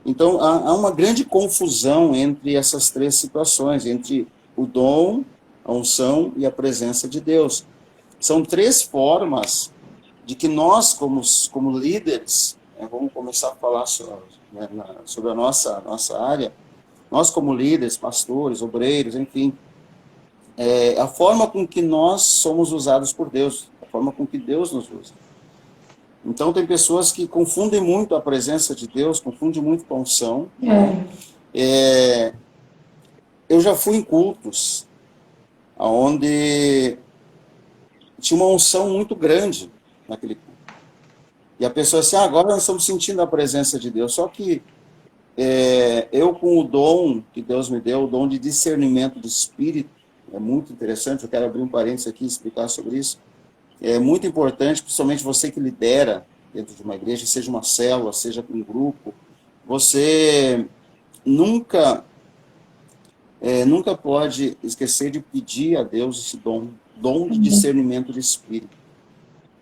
Speaker 3: Então, há uma grande confusão entre essas três situações, entre o dom, a unção e a presença de Deus. São três formas de que nós, como líderes, né, vamos começar a falar sobre a nossa área, nós como líderes, pastores, obreiros, enfim, a forma com que nós somos usados por Deus, a forma com que Deus nos usa. Então, tem pessoas que confundem muito a presença de Deus, confundem muito com a unção. Eu já fui em cultos onde tinha uma unção muito grande naquele culto. E a pessoa assim, agora nós estamos sentindo a presença de Deus. Só que eu com o dom que Deus me deu, o dom de discernimento de espírito, é muito interessante, eu quero abrir um parênteses aqui e explicar sobre isso. É muito importante, principalmente você que lidera dentro de uma igreja, seja uma célula, seja um grupo, você nunca pode esquecer de pedir a Deus esse dom de discernimento de espírito.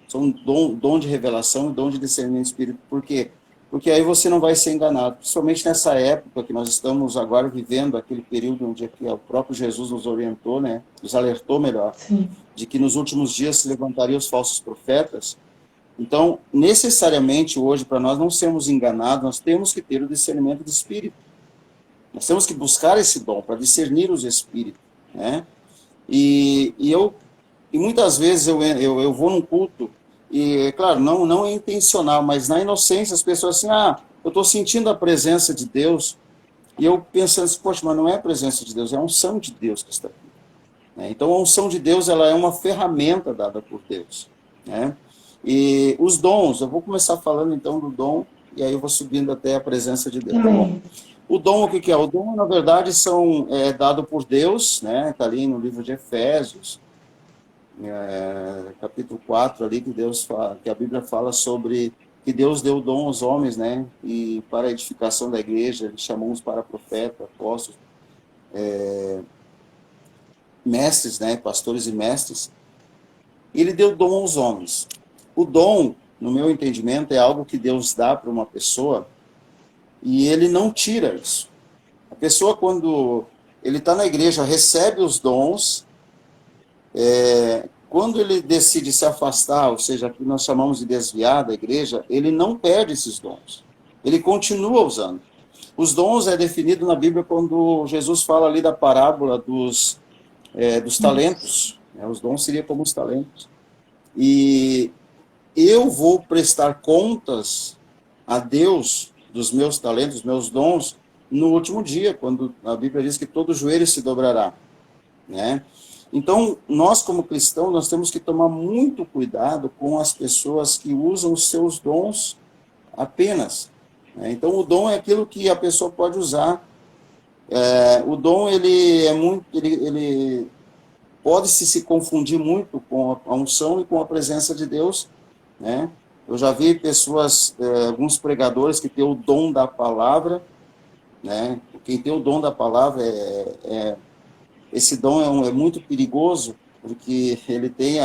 Speaker 3: São dom de revelação e dom de discernimento de espírito. Por quê? Porque aí você não vai ser enganado. Principalmente nessa época que nós estamos agora vivendo, aquele período onde o próprio Jesus nos orientou, né? Nos alertou melhor,
Speaker 1: Sim.
Speaker 3: de que nos últimos dias se levantariam os falsos profetas. Então, necessariamente hoje, para nós não sermos enganados, nós temos que ter o discernimento de espírito. Nós temos que buscar esse dom para discernir os espíritos, né? E muitas vezes eu vou num culto e, claro, não é intencional, mas na inocência as pessoas assim, eu estou sentindo a presença de Deus, e eu pensando assim, poxa, mas não é a presença de Deus, é a unção de Deus que está aqui. Né? Então a unção de Deus, ela é uma ferramenta dada por Deus, né? E os dons, eu vou começar falando então do dom, e aí eu vou subindo até a presença de Deus. Tá bom? O dom, o que é? O dom, na verdade, dado por Deus, né? Está ali no livro de Efésios, capítulo 4, ali, que a Bíblia fala sobre que Deus deu dom aos homens, né? E para a edificação da igreja, ele chamou uns para profetas, apóstolos, mestres, né? Pastores e mestres. E ele deu dom aos homens. O dom, no meu entendimento, é algo que Deus dá para uma pessoa e ele não tira isso. A pessoa, quando ele está na igreja, recebe os dons, quando ele decide se afastar, ou seja, o que nós chamamos de desviar da igreja, ele não perde esses dons. Ele continua usando. Os dons é definido na Bíblia quando Jesus fala ali da parábola dos talentos. Né? Os dons seriam como os talentos. E eu vou prestar contas a Deus dos meus talentos, dos meus dons, no último dia, quando a Bíblia diz que todo joelho se dobrará, né? Então, nós como cristãos, nós temos que tomar muito cuidado com as pessoas que usam os seus dons apenas, né? Então, o dom é aquilo que a pessoa pode usar. O dom, ele pode se confundir muito com a unção e com a presença de Deus, né? Eu já vi pessoas, alguns pregadores que têm o dom da palavra, né? Quem tem o dom da palavra, esse dom é muito perigoso, porque ele tem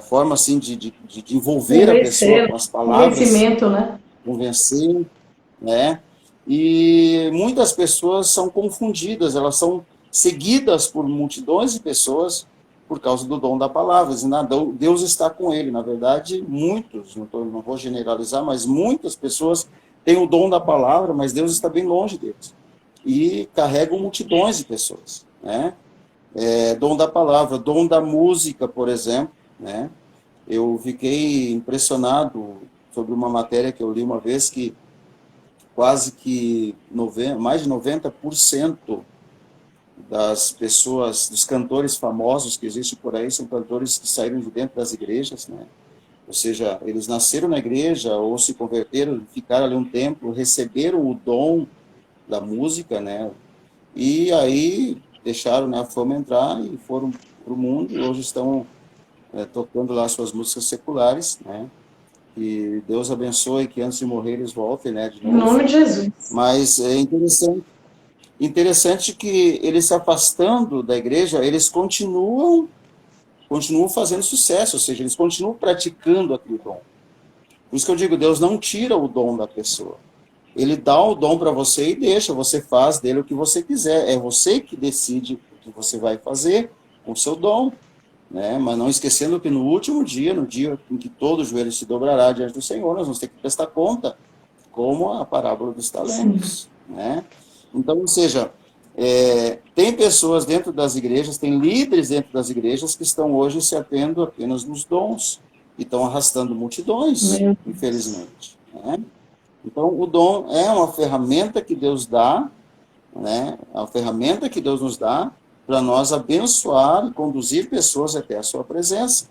Speaker 3: forma assim de envolver a pessoa com as palavras,
Speaker 1: convencimento, né?
Speaker 3: convencer, né? E muitas pessoas são confundidas, elas são seguidas por multidões de pessoas por causa do dom da palavra. Dizem, Deus está com ele. Na verdade, muitos, não vou generalizar, mas muitas pessoas têm o dom da palavra, mas Deus está bem longe deles. E carregam multidões de pessoas, né? Dom da palavra, dom da música, por exemplo, né? Eu fiquei impressionado sobre uma matéria que eu li uma vez que quase que mais de 90% das pessoas, dos cantores famosos que existem por aí, são cantores que saíram de dentro das igrejas, né? Ou seja, eles nasceram na igreja ou se converteram, ficaram ali um tempo, receberam o dom da música, né? E aí deixaram, né, a fama entrar e foram para o mundo e hoje estão tocando lá suas músicas seculares, né? Que Deus abençoe, que antes de morrer eles voltem, né, de
Speaker 1: Em
Speaker 3: novo.
Speaker 1: nome de Jesus.
Speaker 3: Mas é interessante que eles se afastando da igreja, eles continuam fazendo sucesso, ou seja, eles continuam praticando aquele dom. Por isso que eu digo, Deus não tira o dom da pessoa. Ele dá o dom para você e deixa, você faz dele o que você quiser. É você que decide o que você vai fazer com o seu dom, né? Mas não esquecendo que no último dia, no dia em que todo joelho se dobrará diante do Senhor, nós vamos ter que prestar conta, como a parábola dos talentos, né? Então, ou seja, tem pessoas dentro das igrejas, tem líderes dentro das igrejas que estão hoje se atendo apenas nos dons, e estão arrastando multidões, infelizmente, né? Então, o dom é uma ferramenta que Deus dá, né? É uma ferramenta que Deus nos dá para nós abençoar e conduzir pessoas até a sua presença.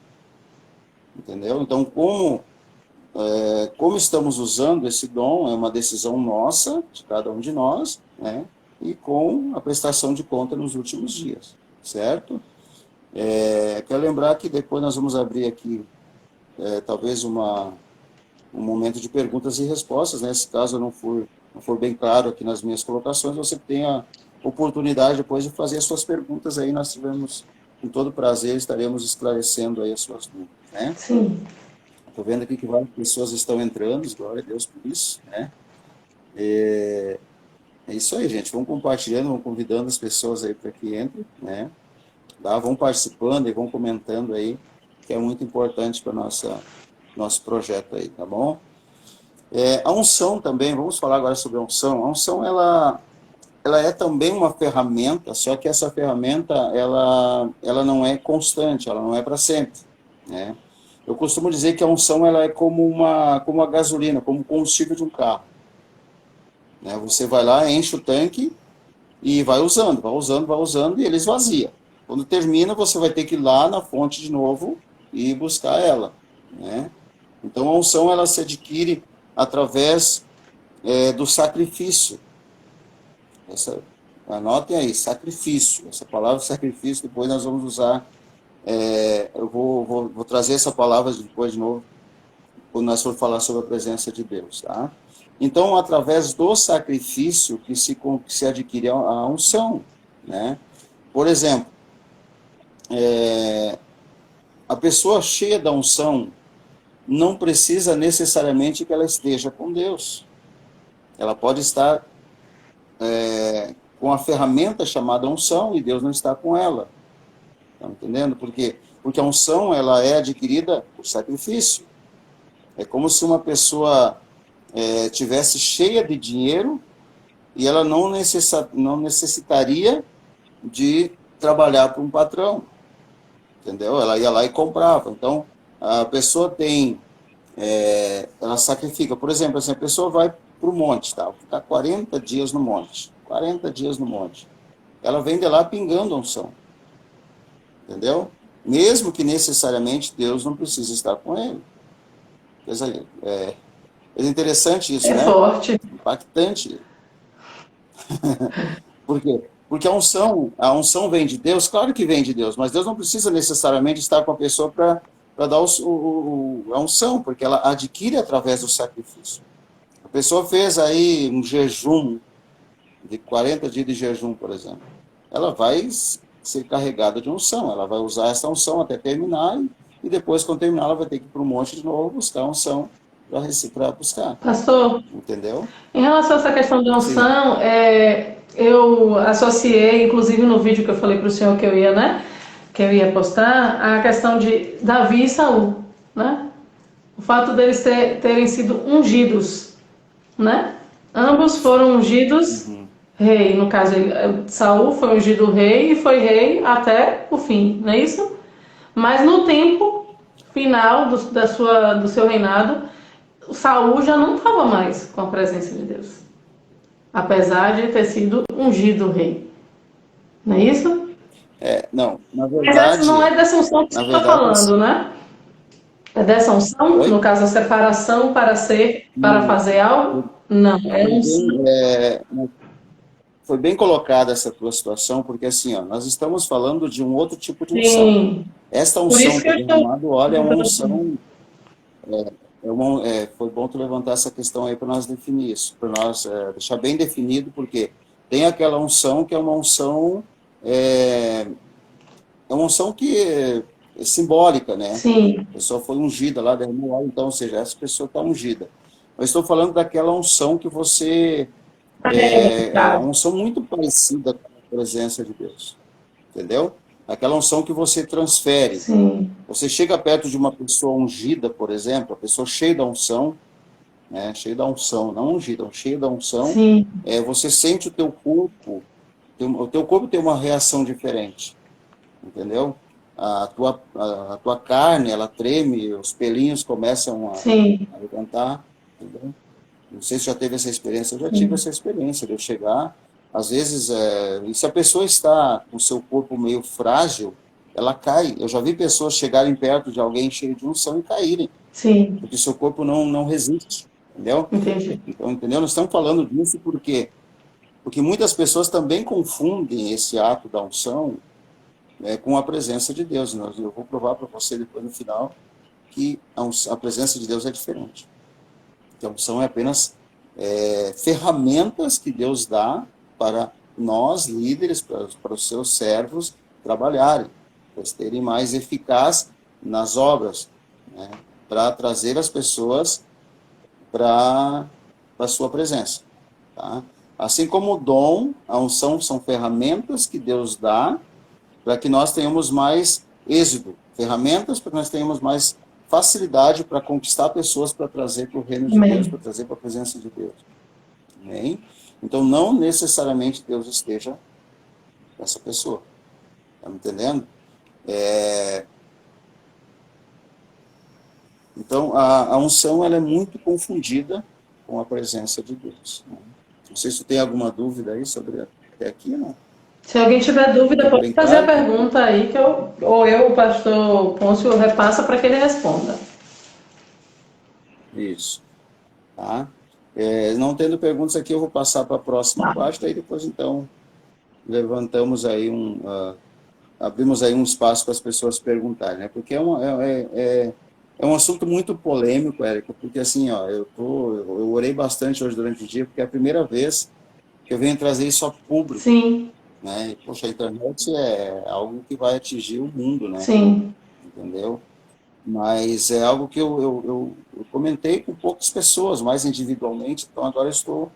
Speaker 3: Entendeu? Então, como estamos usando esse dom, é uma decisão nossa, de cada um de nós, né? E com a prestação de conta nos últimos dias, certo? Quero lembrar que depois nós vamos abrir aqui, talvez um momento de perguntas e respostas, né? Se caso eu não for bem claro aqui nas minhas colocações, você tem a oportunidade depois de fazer as suas perguntas aí, nós tivemos, com todo prazer, estaremos esclarecendo aí as suas dúvidas, né?
Speaker 1: Sim.
Speaker 3: Estou vendo aqui que várias pessoas estão entrando, glória a Deus por isso, né? É isso aí, gente, vamos compartilhando, vamos convidando as pessoas aí para que entrem, né? Vão participando e vão comentando aí, que é muito importante para nosso projeto aí, tá bom? A unção também, vamos falar agora sobre a unção. A unção, ela é também uma ferramenta, só que essa ferramenta, ela não é constante, ela não é para sempre, né? Eu costumo dizer que a unção, ela é como a gasolina, como o combustível de um carro, né? Você vai lá, enche o tanque e vai usando, e ele esvazia. Quando termina, você vai ter que ir lá na fonte de novo e buscar ela, né? Então, a unção, ela se adquire através do sacrifício. Anotem aí, sacrifício. Essa palavra sacrifício, depois nós vamos usar. Eu vou trazer essa palavra depois de novo, quando nós for falar sobre a presença de Deus, tá? Então, através do sacrifício que se adquire a unção, né? Por exemplo, a pessoa cheia da unção não precisa necessariamente que ela esteja com Deus. Ela pode estar com a ferramenta chamada unção e Deus não está com ela. Está entendendo? Por quê? Porque a unção, ela é adquirida por sacrifício. É como se uma pessoa tivesse cheia de dinheiro e ela não necessitaria de trabalhar para um patrão. Entendeu? Ela ia lá e comprava. Então, a pessoa ela sacrifica. Por exemplo, assim, a pessoa vai para o monte, tá? Ficar 40 dias no monte. 40 dias no monte. Ela vem de lá pingando a unção. Entendeu? Mesmo que necessariamente Deus não precise estar com ele. É interessante isso, né?
Speaker 1: É forte.
Speaker 3: Impactante. Por quê? Porque a unção vem de Deus, claro que vem de Deus, mas Deus não precisa necessariamente estar com a pessoa para dar a unção, porque ela adquire através do sacrifício. A pessoa fez aí um jejum, de 40 dias de jejum, por exemplo. Ela vai ser carregada de unção, ela vai usar essa unção até terminar e depois, quando terminar, ela vai ter que ir para um monte de novo buscar unção para buscar.
Speaker 1: Pastor,
Speaker 3: Entendeu?
Speaker 1: em relação a essa questão da
Speaker 3: Sim.
Speaker 1: unção, eu associei, inclusive no vídeo que eu falei para o senhor que eu ia, né? Que eu ia postar, a questão de Davi e Saul, né? O fato deles terem sido ungidos, né? Ambos foram ungidos
Speaker 3: Uhum.
Speaker 1: rei. No caso, Saul foi ungido rei e foi rei até o fim, não é isso? Mas no tempo final do seu reinado, Saul já não estava mais com a presença de Deus, apesar de ter sido ungido rei, não é isso?
Speaker 3: Não,
Speaker 1: Mas essa não é dessa unção que você
Speaker 3: na
Speaker 1: está
Speaker 3: verdade,
Speaker 1: falando, né? É dessa unção, no
Speaker 3: oi?
Speaker 1: caso, a separação para fazer algo?
Speaker 3: Foi,
Speaker 1: Não, é
Speaker 3: foi
Speaker 1: unção.
Speaker 3: bem, foi bem colocada essa tua situação, porque assim, ó, nós estamos falando de um outro tipo de unção.
Speaker 1: Sim.
Speaker 3: Esta
Speaker 1: Por
Speaker 3: unção
Speaker 1: isso que
Speaker 3: que é
Speaker 1: eu estou
Speaker 3: derramado, olha, é uma
Speaker 1: perguntando.
Speaker 3: unção. Foi bom tu levantar essa questão aí para nós definir isso, para nós deixar bem definido, porque tem aquela unção que é, é uma unção que é simbólica, né?
Speaker 1: Sim.
Speaker 3: A pessoa foi ungida lá, derramou óleo, então, ou seja, essa pessoa está ungida. Eu estou falando daquela unção que você é
Speaker 1: Tá.
Speaker 3: uma unção muito parecida com a presença de Deus, entendeu? Aquela unção que você transfere.
Speaker 1: Sim.
Speaker 3: Você chega perto de uma pessoa ungida, por exemplo, a pessoa cheia da unção, né? Cheia da unção, não ungida, cheia da unção,
Speaker 1: Sim.
Speaker 3: você sente o teu corpo, o teu corpo tem uma reação diferente, entendeu? A tua carne, ela treme, os pelinhos começam
Speaker 1: Sim.
Speaker 3: a levantar, entendeu? Não sei se já teve essa experiência, eu já tive
Speaker 1: Sim.
Speaker 3: essa experiência de eu chegar, às vezes, e se a pessoa está com o seu corpo meio frágil, ela cai. Eu já vi pessoas chegarem perto de alguém cheio de unção e caírem,
Speaker 1: Sim.
Speaker 3: porque seu corpo não resiste, entendeu?
Speaker 1: Entendi.
Speaker 3: Então, entendeu? Nós estamos falando disso porque muitas pessoas também confundem esse ato da unção com a presença de Deus. Eu vou provar para você depois no final que a presença de Deus é diferente. Então, são apenas ferramentas que Deus dá para nós, líderes, para os seus servos trabalharem, para terem mais eficaz nas obras, né? Para trazer as pessoas para a sua presença. Tá? Assim como o dom, a unção são ferramentas que Deus dá para que nós tenhamos mais êxito, ferramentas para que nós tenhamos mais facilidade para conquistar pessoas para trazer para o reino de Deus,
Speaker 1: Amém.
Speaker 3: para trazer para a presença de Deus. Amém? Então, não necessariamente Deus esteja com essa pessoa. Está me entendendo? Então, a unção ela é muito confundida com a presença de Deus. Né? Não sei se tu tem alguma dúvida aí sobre até aqui, não?
Speaker 1: Se alguém tiver dúvida,
Speaker 3: Ficou
Speaker 1: pode
Speaker 3: bem
Speaker 1: fazer a
Speaker 3: claro?
Speaker 1: pergunta aí que o pastor Pôncio, repassa para que ele responda.
Speaker 3: Isso. Tá? Não tendo perguntas aqui, eu vou passar para a próxima
Speaker 1: Tá.
Speaker 3: parte, daí depois, então, levantamos aí abrimos aí um espaço para as pessoas perguntarem, né? Porque é um assunto muito polêmico, Érica, porque assim, ó, eu orei bastante hoje durante o dia, porque é a primeira vez que eu venho trazer isso a público,
Speaker 1: Sim.
Speaker 3: né? E, poxa, a internet é algo que vai atingir o mundo, né?
Speaker 1: Sim.
Speaker 3: Entendeu? Mas é algo que eu comentei com poucas pessoas, mais individualmente, então agora eu estou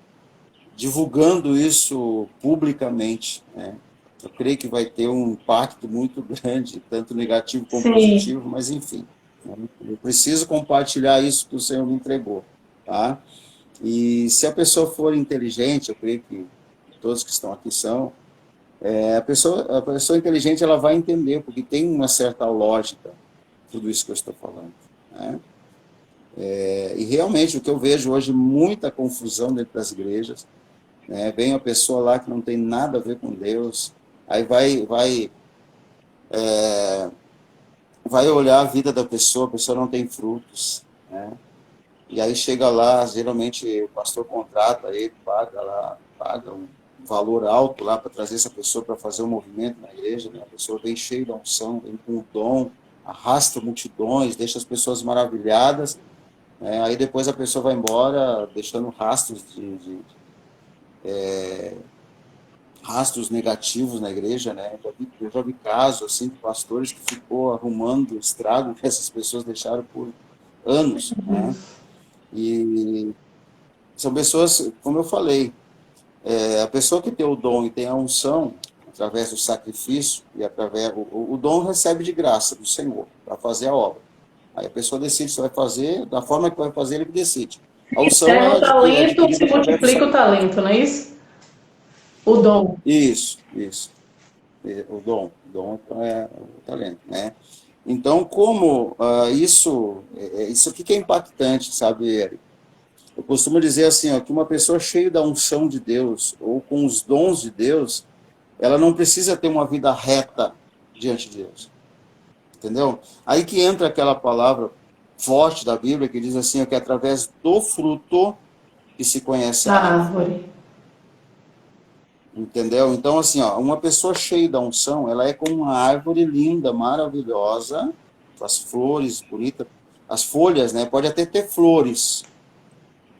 Speaker 3: divulgando isso publicamente, né? Eu creio que vai ter um impacto muito grande, tanto negativo como
Speaker 1: Sim.
Speaker 3: positivo, mas enfim, né? Eu preciso compartilhar isso que o Senhor me entregou, tá? E se a pessoa for inteligente, eu creio que todos que estão aqui são, a pessoa inteligente ela vai entender, porque tem uma certa lógica tudo isso que eu estou falando, né? E realmente o que eu vejo hoje, muita confusão dentro das igrejas, né? Vem uma pessoa lá que não tem nada a ver com Deus, aí vai olhar a vida da pessoa, a pessoa não tem frutos, né? E aí chega lá, geralmente o pastor contrata ele, paga um valor alto lá para trazer essa pessoa para fazer um movimento na igreja, né? A pessoa vem cheia da unção, vem com o dom, arrasta multidões, deixa as pessoas maravilhadas, né? Aí depois a pessoa vai embora deixando rastros rastros negativos na igreja, né? Eu já vi casos assim de pastores que ficou arrumando o estrago que essas pessoas deixaram por anos, né? E são pessoas, como eu falei, a pessoa que tem o dom e tem a unção através do sacrifício e através o dom recebe de graça do Senhor para fazer a obra. Aí a pessoa decide se vai fazer, da forma que vai fazer, ele decide. A unção
Speaker 1: Terra
Speaker 3: é
Speaker 1: o talento, se
Speaker 3: adquirida através do
Speaker 1: multiplica o
Speaker 3: sacrifício.
Speaker 1: talento, não é isso? O dom.
Speaker 3: Isso, isso. O dom então, é o talento, né? Então, como isso aqui que é impactante, sabe, Eric? Eu costumo dizer assim, ó, que uma pessoa cheia da unção de Deus ou com os dons de Deus, ela não precisa ter uma vida reta diante de Deus, entendeu? Aí que entra aquela palavra forte da Bíblia que diz assim, ó, que é através do fruto que se conhece a
Speaker 1: Da
Speaker 3: árvore.
Speaker 1: árvore.
Speaker 3: Entendeu? Então, assim, ó, uma pessoa cheia da unção, ela é como uma árvore linda, maravilhosa, com as flores bonitas, as folhas, né? Pode até ter flores,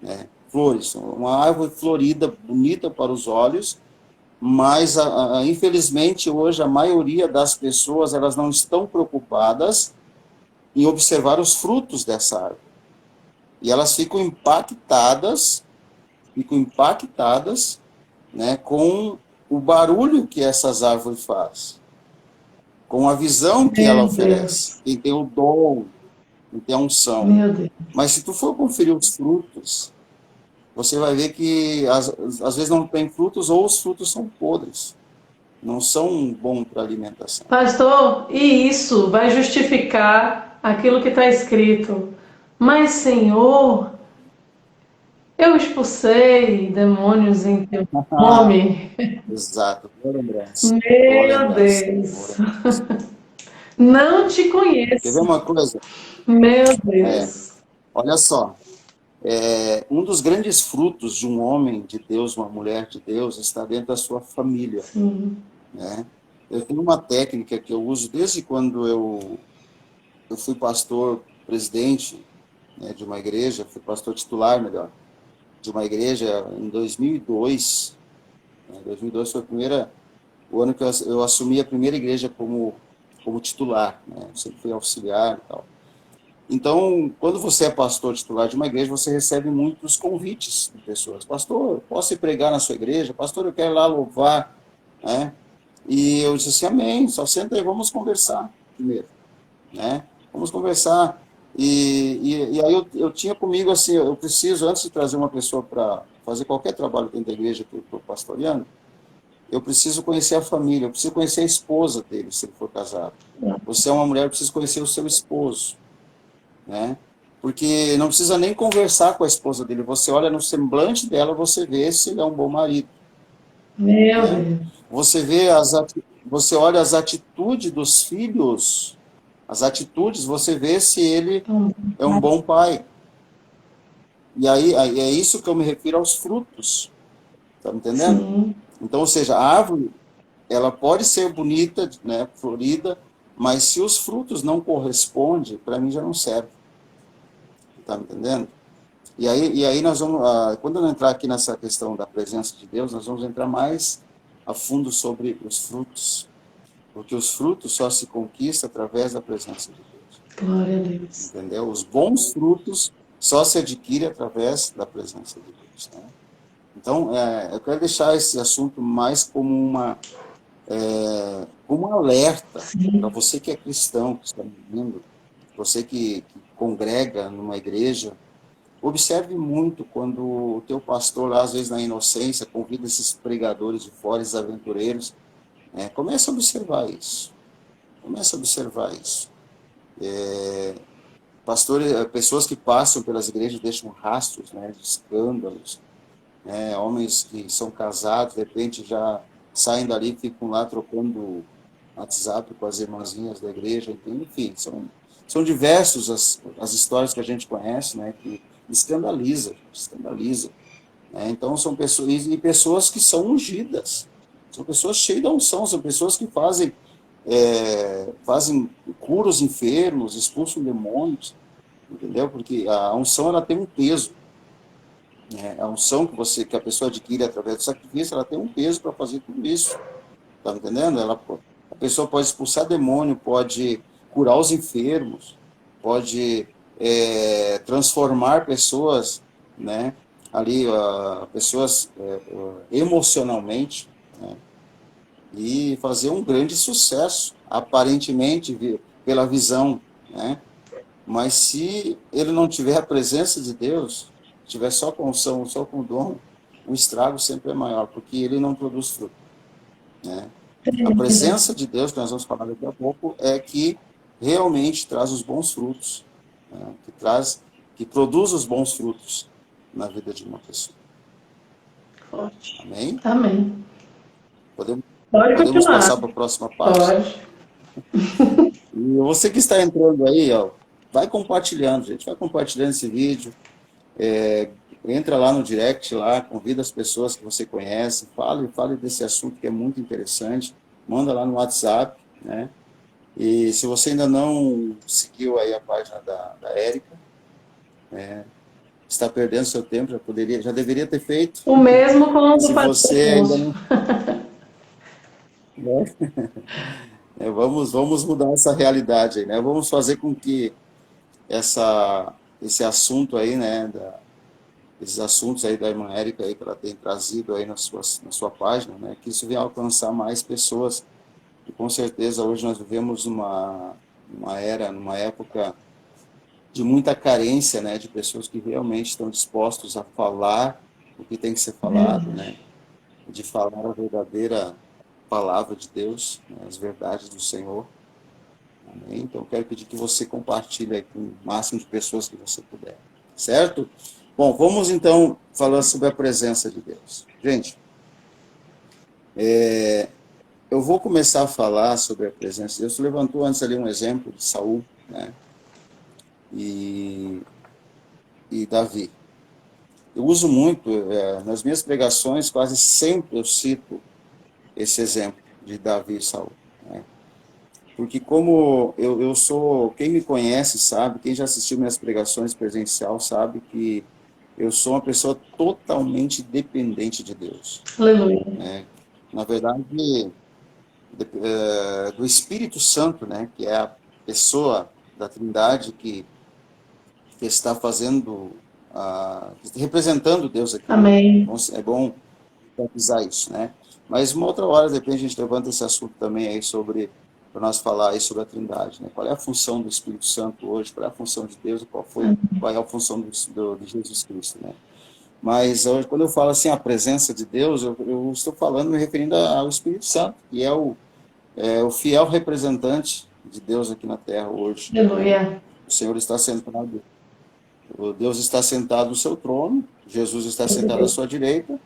Speaker 3: né? Flores, uma árvore florida, bonita para os olhos, mas, infelizmente, hoje a maioria das pessoas, elas não estão preocupadas em observar os frutos dessa árvore. E elas ficam impactadas, né, com o barulho que essas árvores fazem, com a visão que ela
Speaker 1: Meu
Speaker 3: oferece.
Speaker 1: Deus.
Speaker 3: Quem tem o dom, quem tem a unção.
Speaker 1: Meu Deus.
Speaker 3: Mas se tu for conferir os frutos, você vai ver que às vezes não tem frutos ou os frutos são podres. Não são bons para alimentação.
Speaker 1: Pastor, e isso vai justificar aquilo que está escrito. Mas, Senhor, eu expulsei demônios em teu nome.
Speaker 3: Exato. Boa lembrança. Boa
Speaker 1: Meu
Speaker 3: lembrança. Boa
Speaker 1: Deus.
Speaker 3: lembrança.
Speaker 1: Não te
Speaker 3: Quer ver
Speaker 1: conheço.
Speaker 3: uma coisa?
Speaker 1: Meu
Speaker 3: É,
Speaker 1: Deus.
Speaker 3: olha só. Um dos grandes frutos de um homem de Deus, uma mulher de Deus, está dentro da sua família,
Speaker 1: Sim.
Speaker 3: né? Eu tenho uma técnica que eu uso desde quando eu fui pastor presidente, né, de uma igreja, fui pastor titular, melhor, de uma igreja em 2002. Né, 2002 foi o ano que eu assumi a primeira igreja como titular, né? Eu sempre fui auxiliar e tal. Então, quando você é pastor titular de uma igreja, você recebe muitos convites de pessoas. Pastor, posso ir pregar na sua igreja? Pastor, eu quero ir lá louvar, né? E eu disse assim, amém, só senta aí, vamos conversar primeiro, né? Vamos conversar. E aí eu tinha comigo assim, eu preciso, antes de trazer uma pessoa para fazer qualquer trabalho dentro da igreja que eu estou pastoreando, eu preciso conhecer a família, eu preciso conhecer a esposa dele, se ele for casado. Você é uma mulher, eu preciso conhecer o seu esposo, né? Porque não precisa nem conversar com a esposa dele, você olha no semblante dela, você vê se ele é um bom marido,
Speaker 1: Meu
Speaker 3: né?
Speaker 1: Deus.
Speaker 3: Você olha as atitudes dos filhos, as atitudes, você vê se ele é um bom pai. E aí é isso que eu me refiro aos frutos, tá me entendendo?
Speaker 1: Sim.
Speaker 3: Então, ou seja, a árvore, ela pode ser bonita, né, florida, mas se os frutos não correspondem, para mim já não serve, tá me entendendo? E aí nós vamos, quando eu entrar aqui nessa questão da presença de Deus, nós vamos entrar mais a fundo sobre os frutos, porque os frutos só se conquistam através da presença de Deus,
Speaker 1: Glória a Deus.
Speaker 3: entendeu? Os bons frutos só se adquirem através da presença de Deus, né? Então, eu quero deixar esse assunto mais como um alerta para
Speaker 1: Sim.
Speaker 3: você que é cristão, que está me ouvindo, você que congrega numa igreja. Observe muito quando o teu pastor, lá, às vezes na inocência, convida esses pregadores de fora, esses aventureiros, né? Comece a observar isso. Comece a observar isso. Pastores, pessoas que passam pelas igrejas deixam rastros, né, de escândalos, né? Homens que são casados, de repente já saem dali e ficam lá trocando WhatsApp com as irmãzinhas da igreja, enfim, são diversos as histórias que a gente conhece, né, que escandaliza, né? Então são pessoas que são ungidas, são pessoas cheias da unção, são pessoas que fazem curam os enfermos, expulsam demônios, entendeu? Porque a unção ela tem um peso, né? A unção que a pessoa adquire através do sacrifício, ela tem um peso para fazer tudo isso. Tá entendendo? A pessoa pode expulsar demônio, pode curar os enfermos, pode transformar pessoas, né? Ali, pessoas emocionalmente, né? E fazer um grande sucesso, aparentemente, pela visão, né? Mas se ele não tiver a presença de Deus, tiver só com unção, só com dom, o estrago sempre é maior, porque ele não produz fruto, né? A presença de Deus, que nós vamos falar daqui a pouco, é que realmente traz os bons frutos, né? Que produz os bons frutos na vida de uma pessoa.
Speaker 1: Forte.
Speaker 3: Amém?
Speaker 1: Amém.
Speaker 3: Podemos
Speaker 1: Pode continuar.
Speaker 3: passar para a próxima parte?
Speaker 1: Pode.
Speaker 3: E você que está entrando aí, ó, vai compartilhando, gente. Vai compartilhando esse vídeo. Entra lá no direct, lá, convida as pessoas que você conhece, fale desse assunto que é muito interessante. Manda lá no WhatsApp, né? E se você ainda não seguiu aí a página da Érica, está perdendo seu tempo, já deveria ter feito.
Speaker 1: O mesmo com o
Speaker 3: Se
Speaker 1: Padre
Speaker 3: você ainda
Speaker 1: Afonso.
Speaker 3: não... né? Vamos mudar essa realidade aí, né? Vamos fazer com que esse assunto aí, né, esses assuntos aí da irmã Érica aí que ela tem trazido aí na sua página, né, que isso venha alcançar mais pessoas. E com certeza hoje nós vivemos numa época de muita carência, né, de pessoas que realmente estão dispostos a falar o que tem que ser falado, né, de falar a verdadeira palavra de Deus, né, as verdades do Senhor. Amém? Então eu quero pedir que você compartilhe aí com o máximo de pessoas que você puder, certo? Bom, vamos então falar sobre a presença de Deus. Gente, eu vou começar a falar sobre a presença de Deus. Você levantou antes ali um exemplo de Saul, né? E Davi. Eu uso muito, nas minhas pregações, quase sempre eu cito esse exemplo de Davi e Saul, né? Porque como eu sou, quem me conhece sabe, quem já assistiu minhas pregações presencial sabe que eu sou uma pessoa totalmente dependente de Deus,
Speaker 1: Aleluia.
Speaker 3: né? Na verdade, do Espírito Santo, né, que é a pessoa da Trindade que está fazendo, representando Deus aqui.
Speaker 1: Amém.
Speaker 3: Então, é bom enfatizar isso, né? Mas uma outra hora, de repente, a gente levanta esse assunto também aí para nós falar aí sobre a Trindade, né? Qual é a função do Espírito Santo hoje, qual é a função de Deus e qual é a função de Jesus Cristo, né? Mas hoje, quando eu falo assim, a presença de Deus, eu estou falando, me referindo ao Espírito Santo, que é o fiel representante de Deus aqui na Terra hoje.
Speaker 1: Aleluia.
Speaker 3: O Senhor está sentado, Deus está sentado no seu trono, Jesus está sentado à sua direita,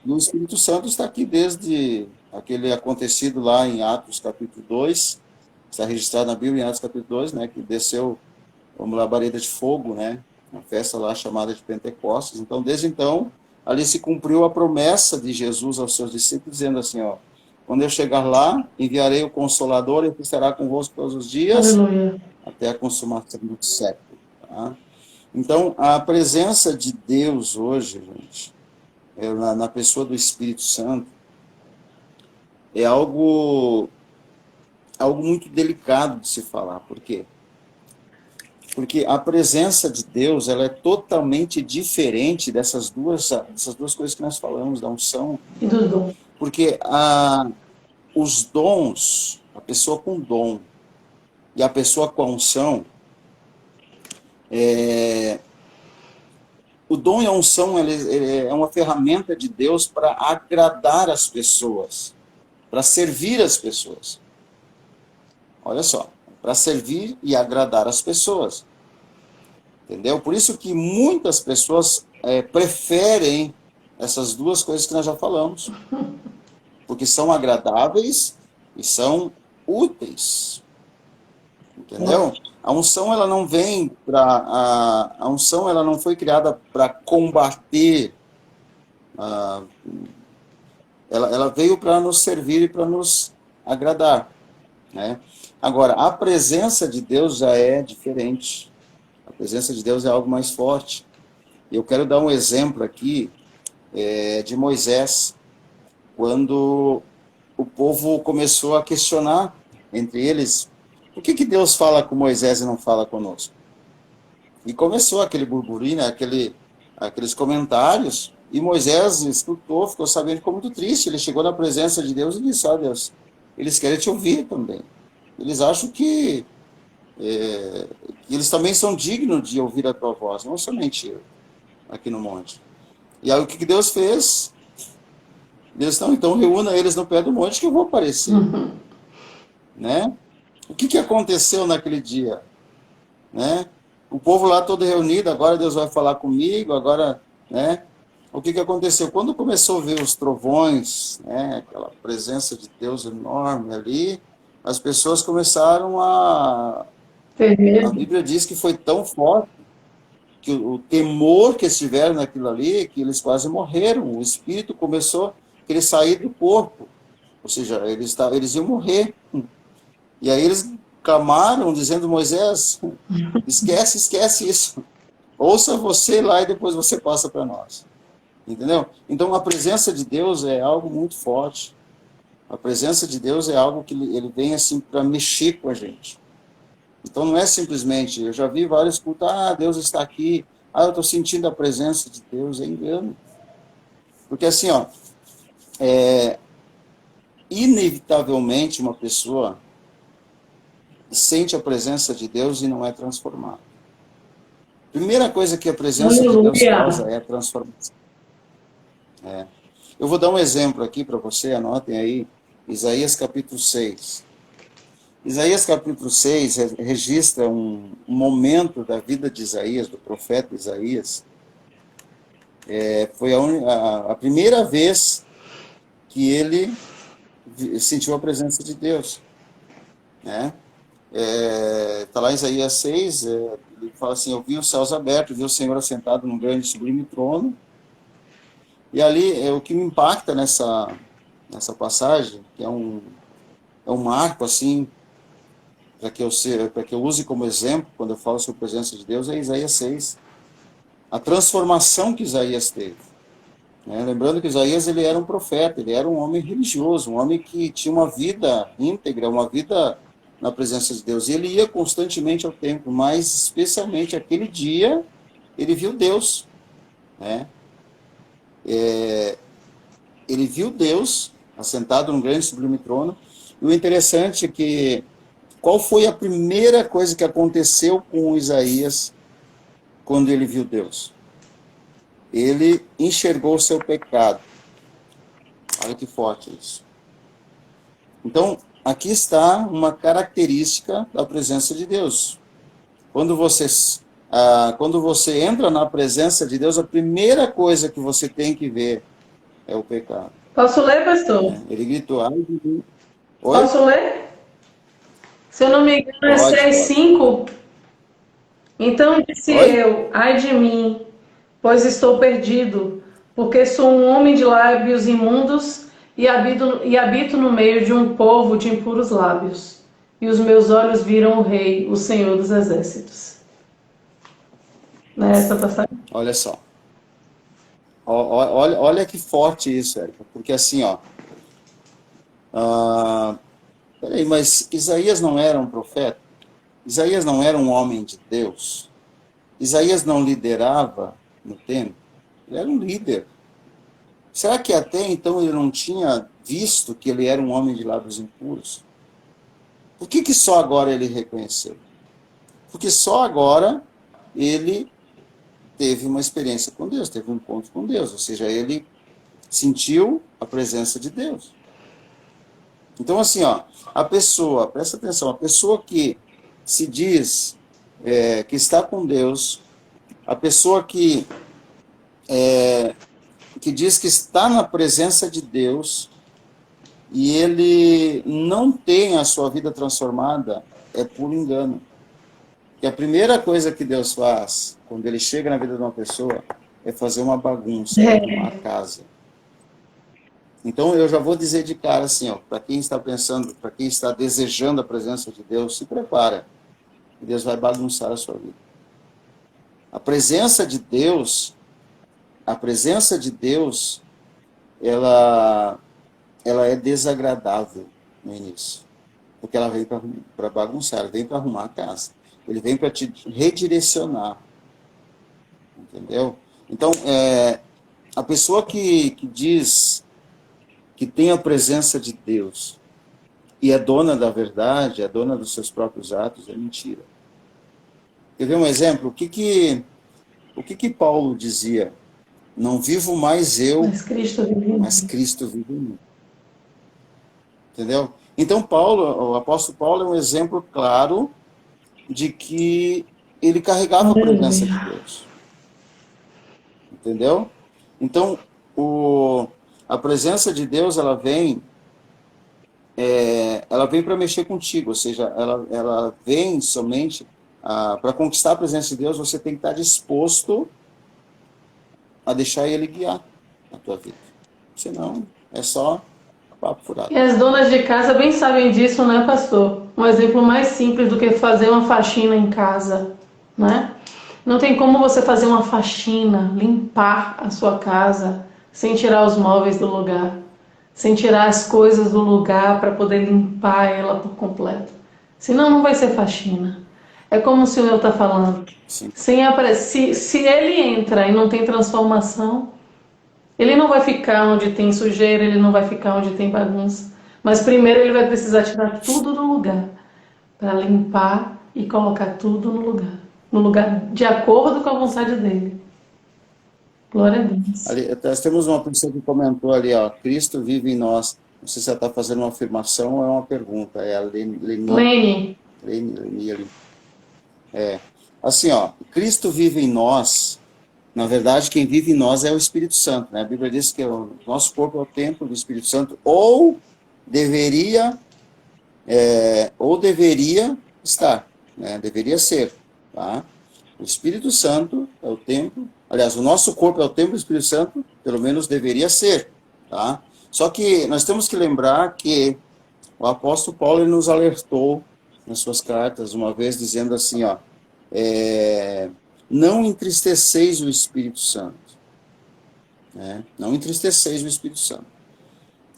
Speaker 3: e o Espírito Santo está aqui desde aquele acontecido lá em Atos capítulo 2, está registrado na Bíblia em Atos capítulo 2, né, que desceu uma labareda de fogo, né, uma festa lá chamada de Pentecostes. Então, desde então, ali se cumpriu a promessa de Jesus aos seus discípulos, dizendo assim, ó, quando eu chegar lá, enviarei o Consolador, e estará convosco todos os dias,
Speaker 1: Aleluia.
Speaker 3: até a consumação do século. Tá? Então, a presença de Deus hoje, gente, na pessoa do Espírito Santo, é algo muito delicado de se falar. Por quê? Porque a presença de Deus, ela é totalmente diferente dessas duas coisas que nós falamos, da unção.
Speaker 1: E do dom.
Speaker 3: Porque os dons, a pessoa com dom e a pessoa com a unção, o dom e a unção ele é uma ferramenta de Deus para agradar as pessoas, para servir as pessoas. Olha só, para servir e agradar as pessoas. Entendeu? Por isso que muitas pessoas preferem essas duas coisas que nós já falamos. Porque são agradáveis e são úteis. Entendeu? A unção ela não vem para a unção ela não foi criada para combater. Ela veio para nos servir e para nos agradar, né? Agora, a presença de Deus já é diferente. A presença de Deus é algo mais forte. Eu quero dar um exemplo aqui de Moisés, quando o povo começou a questionar entre eles, por que Deus fala com Moisés e não fala conosco? E começou aquele burburinho, né, aqueles comentários, e Moisés escutou, ficou sabendo, ficou muito triste. Ele chegou na presença de Deus e disse: ó Deus, eles querem te ouvir também. Eles acham que eles também são dignos de ouvir a tua voz, não somente eu, aqui no monte. E aí o que Deus fez? Deus, não, então reúna eles no pé do monte que eu vou aparecer. Né? O que aconteceu naquele dia? Né? O povo lá todo reunido, agora Deus vai falar comigo, agora, né? O que aconteceu? Quando começou a ver os trovões, né, aquela presença de Deus enorme ali, as pessoas começaram a... A Bíblia diz que foi tão forte, que o temor que eles tiveram naquilo ali, que eles quase morreram. O espírito começou a querer sair do corpo, ou seja, eles iam morrer. E aí eles clamaram, dizendo: Moisés, esquece isso. Ouça você lá e depois você passa para nós. Entendeu? Então a presença de Deus é algo muito forte. A presença de Deus é algo que ele vem assim para mexer com a gente. Então não é simplesmente, eu já vi vários cultos, Deus está aqui, eu estou sentindo a presença de Deus, é engano. Porque assim, ó, inevitavelmente uma pessoa sente a presença de Deus e não é transformada. Primeira coisa que a presença de Deus causa é a transformação. Eu vou dar um exemplo aqui para você, anotem aí, Isaías capítulo 6. Isaías capítulo 6 registra um momento da vida de Isaías, do profeta Isaías. Foi a primeira vez que ele sentiu a presença de Deus. Né? Está lá em Isaías 6, ele fala assim: eu vi os céus abertos, vi o Senhor assentado num grande e sublime trono. E ali, o que me impacta nessa passagem, que é um marco, assim, para que eu use como exemplo, quando eu falo sobre a presença de Deus, é Isaías 6. A transformação que Isaías teve. Né? Lembrando que Isaías, ele era um profeta, ele era um homem religioso, um homem que tinha uma vida íntegra, uma vida na presença de Deus. E ele ia constantemente ao templo, mas especialmente aquele dia, ele viu Deus. Né? Ele viu Deus assentado num grande e sublime trono. E o interessante é que, qual foi a primeira coisa que aconteceu com Isaías quando ele viu Deus? Ele enxergou o seu pecado. Olha que forte isso. Então, aqui está uma característica da presença de Deus. Quando você entra na presença de Deus, a primeira coisa que você tem que ver é o pecado.
Speaker 1: Posso ler, pastor?
Speaker 3: Ele gritou: ai de mim. Oi?
Speaker 1: Posso ler? Se eu não me engano, é 6:5. Então disse eu: ai de mim, pois estou perdido, porque sou um homem de lábios imundos e habito no meio de um povo de impuros lábios. E os meus olhos viram o Rei, o Senhor dos Exércitos. Não é essa passagem?
Speaker 3: Olha só. Olha que forte isso, Érica. Porque assim, peraí, mas Isaías não era um profeta? Isaías não era um homem de Deus? Isaías não liderava no templo? Ele era um líder. Será que até então ele não tinha visto que ele era um homem de lábios impuros? Por que só agora ele reconheceu? Porque só agora ele teve uma experiência com Deus, teve um encontro com Deus, ou seja, ele sentiu a presença de Deus. Então, assim, a pessoa, presta atenção, a pessoa que se diz que está com Deus, a pessoa que diz que está na presença de Deus e ele não tem a sua vida transformada, é puro engano. Que a primeira coisa que Deus faz quando ele chega na vida de uma pessoa é fazer uma bagunça, arrumar a casa. Então eu já vou dizer de cara assim, para quem está pensando, para quem está desejando a presença de Deus, se prepara. Deus vai bagunçar a sua vida. A presença de Deus a presença de Deus, ela é desagradável no início. Porque ela vem para bagunçar, ela vem para arrumar a casa. Ele vem para te redirecionar. Entendeu? Então, a pessoa que diz que tem a presença de Deus e é dona da verdade, é dona dos seus próprios atos, é mentira. Quer ver um exemplo? O que Paulo dizia? Não vivo mais eu,
Speaker 1: Mas Cristo vive em
Speaker 3: mas
Speaker 1: mim.
Speaker 3: Cristo vive em mim. Entendeu? Então, Paulo, o apóstolo Paulo é um exemplo claro de que ele carregava a presença de
Speaker 1: Aleluia.
Speaker 3: Deus. Entendeu? Então, a presença de Deus, ela vem para mexer contigo, ou seja, ela vem somente para conquistar a presença de Deus, você tem que estar disposto a deixar ele guiar a tua vida. Senão, é só papo furado.
Speaker 1: E as donas de casa bem sabem disso, né, pastor? Um exemplo mais simples do que fazer uma faxina em casa, né? Não tem como você fazer uma faxina, limpar a sua casa, sem tirar os móveis do lugar, sem tirar as coisas do lugar para poder limpar ela por completo. Senão não vai ser faxina. É como o Senhor está falando.
Speaker 3: Sim.
Speaker 1: Se ele entra e não tem transformação, ele não vai ficar onde tem sujeira, ele não vai ficar onde tem bagunça. Mas primeiro ele vai precisar tirar tudo do lugar para limpar e colocar tudo no lugar. No lugar de acordo com a vontade dele. Glória a Deus.
Speaker 3: Ali, nós temos uma pessoa que comentou ali, ó, Cristo vive em nós. Não sei se ela está fazendo uma afirmação ou é uma pergunta. É a
Speaker 1: Lene,
Speaker 3: Leni. Assim, ó, Cristo vive em nós. Na verdade, quem vive em nós é o Espírito Santo, né? A Bíblia diz que o nosso corpo é o templo do Espírito Santo, ou deveria estar, né? Deveria ser, tá? O Espírito Santo é o templo, aliás, o nosso corpo é o templo do Espírito Santo, pelo menos deveria ser, tá? Só que nós temos que lembrar que o apóstolo Paulo ele nos alertou nas suas cartas, uma vez dizendo assim, ó, não entristeceis o Espírito Santo. Né? Não entristeceis o Espírito Santo.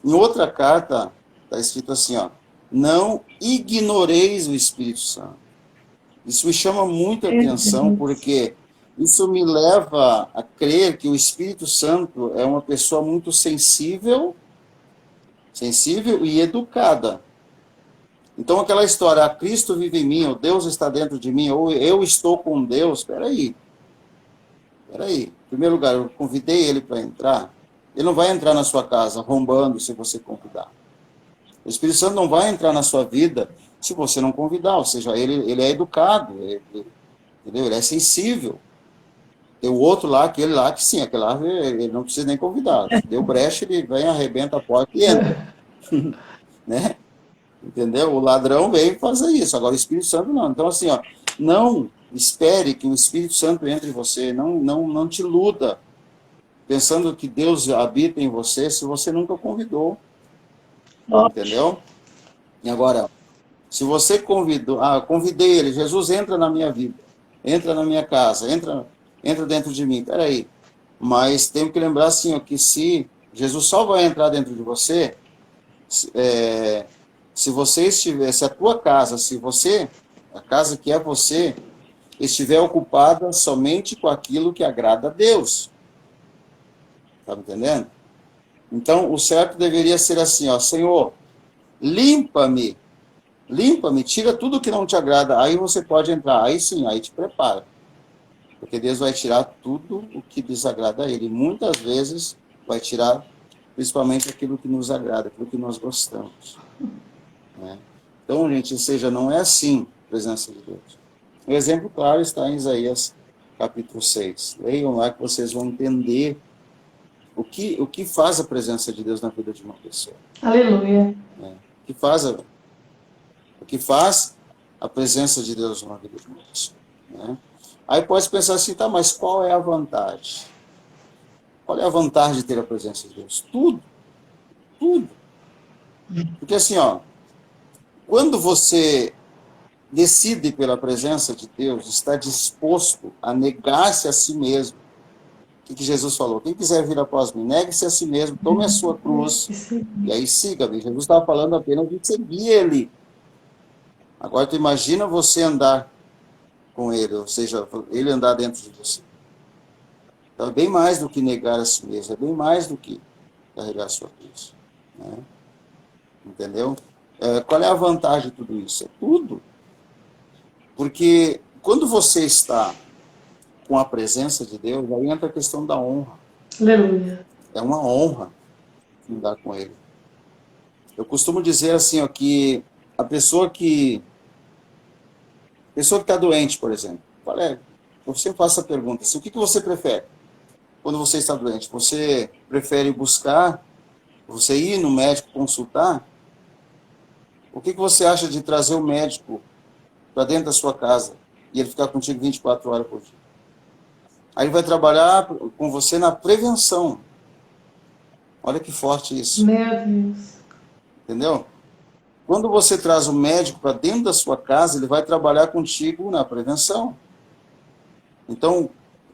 Speaker 3: Em outra carta, está escrito assim, ó, não ignoreis o Espírito Santo. Isso me chama muita atenção, porque isso me leva a crer que o Espírito Santo é uma pessoa muito sensível e educada. Então, aquela história, Cristo vive em mim, ou Deus está dentro de mim, ou eu estou com Deus, espera aí. Em primeiro lugar, eu convidei ele para entrar. Ele não vai entrar na sua casa rombando se você convidar. O Espírito Santo não vai entrar na sua vida se você não convidar. Ou seja, ele é educado, entendeu? Ele é sensível. Tem o outro lá, aquele lá, que sim, aquele lá ele não precisa nem convidar. Se deu brecha, ele vem, arrebenta a porta e entra. Né? Entendeu? O ladrão veio fazer isso. Agora o Espírito Santo não. Então, assim, ó, não espere que o Espírito Santo entre em você. Não te iluda pensando que Deus habita em você se você nunca convidou. Entendeu? E agora, se você convidou, convidei ele, Jesus entra na minha vida, entra na minha casa, entra dentro de mim. Peraí. Mas tem que lembrar assim, ó, que se Jesus só vai entrar dentro de você, se você estiver, se a tua casa, a casa que é você, estiver ocupada somente com aquilo que agrada a Deus. Tá me entendendo? Então, o certo deveria ser assim, ó, Senhor, limpa-me, tira tudo que não te agrada, aí você pode entrar, aí sim, aí te prepara. Porque Deus vai tirar tudo o que desagrada a Ele. Muitas vezes vai tirar principalmente aquilo que nos agrada, aquilo que nós gostamos. Né? Então, gente, ou seja, não é assim a presença de Deus. O exemplo claro está em Isaías capítulo 6. Leiam lá que vocês vão entender o que faz a presença de Deus na vida de uma pessoa.
Speaker 1: aleluia.
Speaker 3: Né? O que faz a presença de Deus na vida de uma pessoa. Né? Aí pode pensar assim, tá, mas qual é a vantagem? Qual é a vantagem de ter a presença de Deus? Tudo. Porque assim, ó, quando você decide pela presença de Deus, está disposto a negar-se a si mesmo, que Jesus falou? Quem quiser vir após mim, negue-se a si mesmo, tome a sua cruz e aí siga-me. Jesus estava falando apenas de seguir ele. Agora tu imagina você andar com ele, ou seja, ele andar dentro de você. Então é bem mais do que negar a si mesmo, é bem mais do que carregar a sua cruz. Né? Entendeu? Qual é a vantagem de tudo isso? É tudo. Porque quando você está com a presença de Deus, aí entra a questão da honra.
Speaker 1: Aleluia.
Speaker 3: É uma honra andar com ele. Eu costumo dizer assim, ó, que a pessoa que está doente, por exemplo, eu sempre faço a pergunta assim, o que você prefere quando você está doente? Você prefere buscar, você ir no médico consultar? O que você acha de trazer o médico para dentro da sua casa e ele ficar contigo 24 horas por dia? Aí ele vai trabalhar com você na prevenção. Olha que forte isso.
Speaker 1: Meu Deus.
Speaker 3: Entendeu? Quando você traz o médico para dentro da sua casa, ele vai trabalhar contigo na prevenção. Então,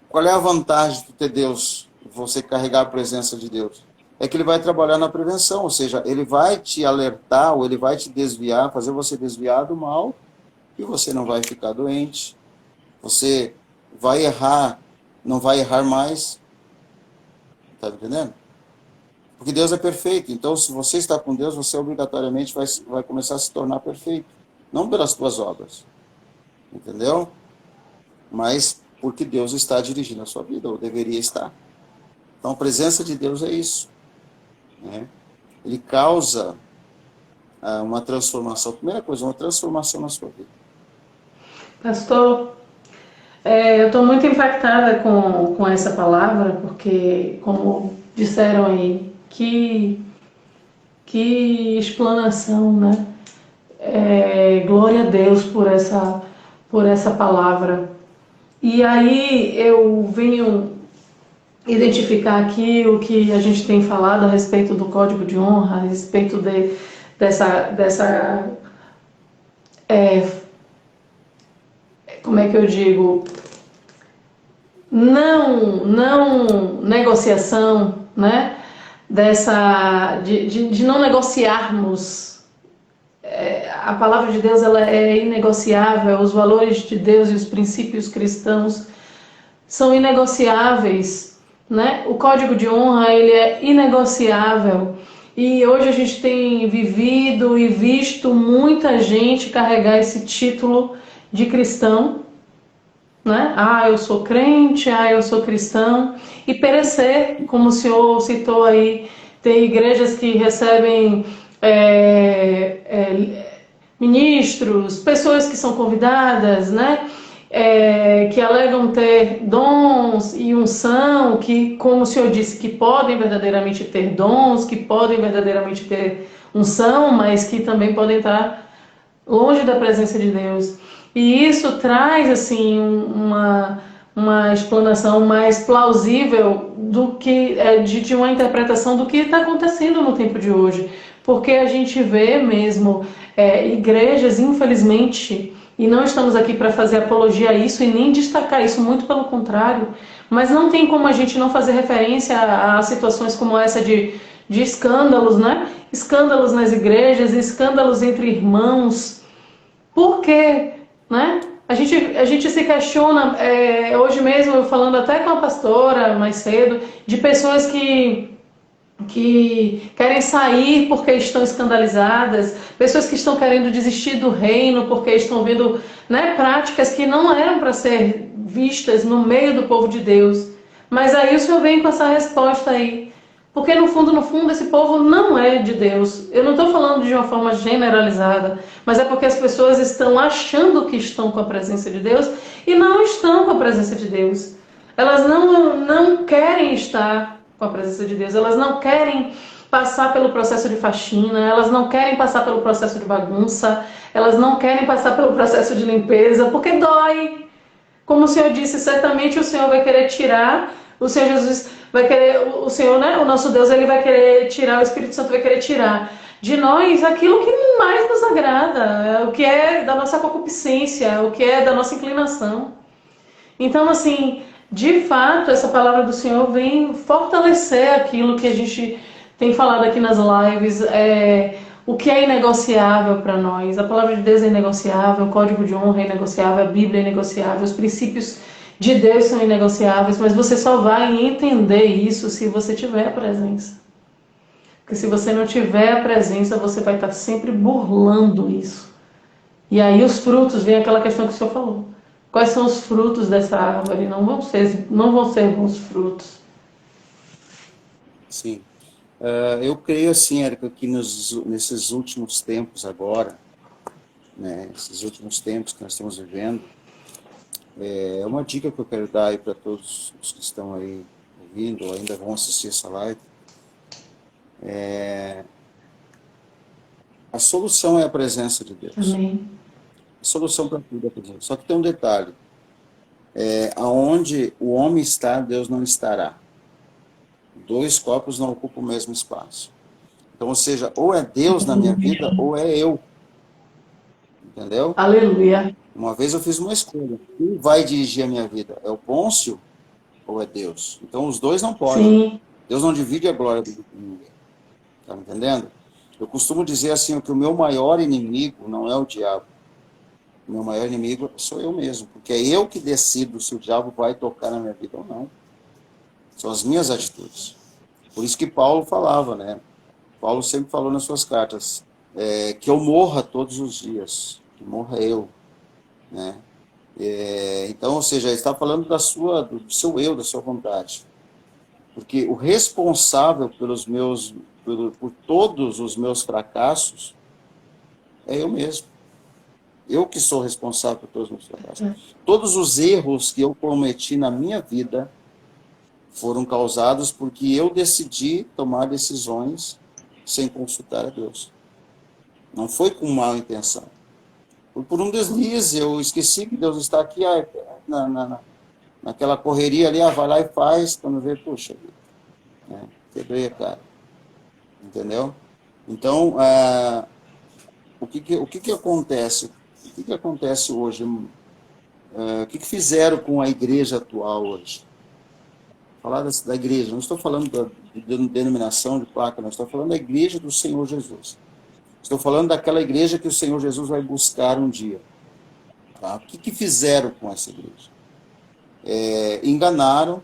Speaker 3: qual é a vantagem de ter Deus, você carregar a presença de Deus? É que ele vai trabalhar na prevenção, ou seja, ele vai te alertar, ou ele vai te desviar, fazer você desviar do mal, e você não vai ficar doente. Você vai errar, não vai errar mais. Está entendendo? Porque Deus é perfeito. Então, se você está com Deus, você obrigatoriamente vai começar a se tornar perfeito. Não pelas tuas obras. Entendeu? Mas porque Deus está dirigindo a sua vida, ou deveria estar. Então, a presença de Deus é isso. Né? Ele causa uma transformação. Primeira coisa, uma transformação na sua vida.
Speaker 1: Pastor, eu estou muito impactada com essa palavra, porque, como disseram aí, que explanação, né? Glória a Deus por essa palavra. E aí eu venho identificar aqui o que a gente tem falado a respeito do código de honra, a respeito dessa como é que eu digo, não negociação, né? De não negociarmos. A palavra de Deus, ela é inegociável, os valores de Deus e os princípios cristãos são inegociáveis, né? O código de honra, ele é inegociável. E hoje a gente tem vivido e visto muita gente carregar esse título de cristão, né? Eu sou crente, eu sou cristão, e perecer, como o senhor citou aí, tem igrejas que recebem ministros, pessoas que são convidadas, né? Que alegam ter dons e unção, que, como o senhor disse, que podem verdadeiramente ter dons, que podem verdadeiramente ter unção, mas que também podem estar longe da presença de Deus. E isso traz assim uma explanação mais plausível do que de uma interpretação do que está acontecendo no tempo de hoje, porque a gente vê mesmo igrejas, infelizmente, e não estamos aqui para fazer apologia a isso e nem destacar isso, muito pelo contrário, mas não tem como a gente não fazer referência a situações como essa de escândalos, né? Escândalos nas igrejas, escândalos entre irmãos. Por quê? Né? A gente se questiona, hoje mesmo eu falando até com a pastora mais cedo, de pessoas que querem sair porque estão escandalizadas, pessoas que estão querendo desistir do reino porque estão vendo, né, práticas que não eram para ser vistas no meio do povo de Deus. Mas aí o Senhor vem com essa resposta aí. Porque no fundo, esse povo não é de Deus. Eu não estou falando de uma forma generalizada, mas é porque as pessoas estão achando que estão com a presença de Deus e não estão com a presença de Deus. Elas não querem estar com a presença de Deus, elas não querem passar pelo processo de faxina, elas não querem passar pelo processo de bagunça, elas não querem passar pelo processo de limpeza, porque dói. Como o Senhor disse, certamente o Senhor vai querer tirar, o Senhor Jesus vai querer, o Senhor, né, o nosso Deus, ele vai querer tirar, o Espírito Santo vai querer tirar de nós aquilo que mais nos agrada, o que é da nossa concupiscência, o que é da nossa inclinação. Então, assim, de fato, essa palavra do Senhor vem fortalecer aquilo que a gente tem falado aqui nas lives, o que é inegociável para nós. A palavra de Deus é inegociável, o código de honra é inegociável, a Bíblia é inegociável, os princípios de Deus são inegociáveis, mas você só vai entender isso se você tiver a presença. Porque se você não tiver a presença, você vai estar sempre burlando isso. E aí os frutos, vem aquela questão que o senhor falou. Quais são os frutos dessa árvore? Não vão ser bons frutos.
Speaker 3: Sim. Eu creio assim, Érica, que nesses últimos tempos agora, né, esses últimos tempos que nós estamos vivendo, é uma dica que eu quero dar aí para todos os que estão aí ouvindo ou ainda vão assistir essa live. A solução é a presença de Deus.
Speaker 1: Amém.
Speaker 3: A solução para tudo é a presença. Só que tem um detalhe. Aonde o homem está, Deus não estará. Dois corpos não ocupam o mesmo espaço. Então, ou seja, ou é Deus na minha vida, ou é eu. Entendeu?
Speaker 1: Aleluia.
Speaker 3: Uma vez eu fiz uma escolha. Quem vai dirigir a minha vida? É o Pôncio ou é Deus? Então, os dois não podem.
Speaker 1: Sim.
Speaker 3: Deus não divide a glória do ninguém. Está me entendendo? Eu costumo dizer assim, que o meu maior inimigo não é o diabo. O meu maior inimigo sou eu mesmo. Porque é eu que decido se o diabo vai tocar na minha vida ou não. São as minhas atitudes. Por isso que Paulo falava, né? Paulo sempre falou nas suas cartas, que eu morra todos os dias, que morra eu, né? Então, ou seja, ele está falando do seu eu, da sua vontade. Porque o responsável por todos os meus fracassos é eu mesmo. Eu que sou responsável por todos os meus fracassos. Todos os erros que eu cometi na minha vida foram causados porque eu decidi tomar decisões sem consultar a Deus. Não foi com má intenção. Foi por um deslize, eu esqueci que Deus está aqui naquela correria ali, vai lá e faz, quando vê, puxa, né, quebrei a cara. Entendeu? Então, o que acontece? O que acontece hoje? O que fizeram com a igreja atual hoje? Falar da igreja, não estou falando da denominação de placa, não estou falando da igreja do Senhor Jesus. Estou falando daquela igreja que o Senhor Jesus vai buscar um dia. Tá? O que fizeram com essa igreja? Enganaram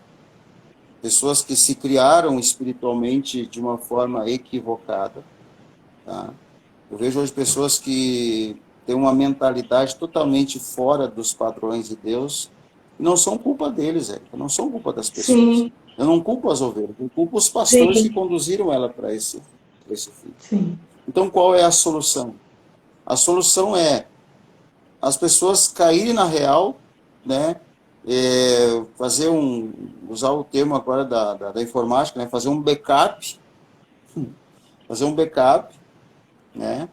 Speaker 3: pessoas que se criaram espiritualmente de uma forma equivocada. Tá? Eu vejo hoje pessoas que têm uma mentalidade totalmente fora dos padrões de Deus. Não são culpa deles, não são culpa das pessoas.
Speaker 1: Sim.
Speaker 3: Eu não culpo as ovelhas, eu culpo os pastores
Speaker 1: Sim.
Speaker 3: que conduziram ela para esse fim.
Speaker 1: Sim.
Speaker 3: Então, qual é a solução? A solução é as pessoas caírem na real, né? Usar o termo agora da informática, né? Fazer um backup, né?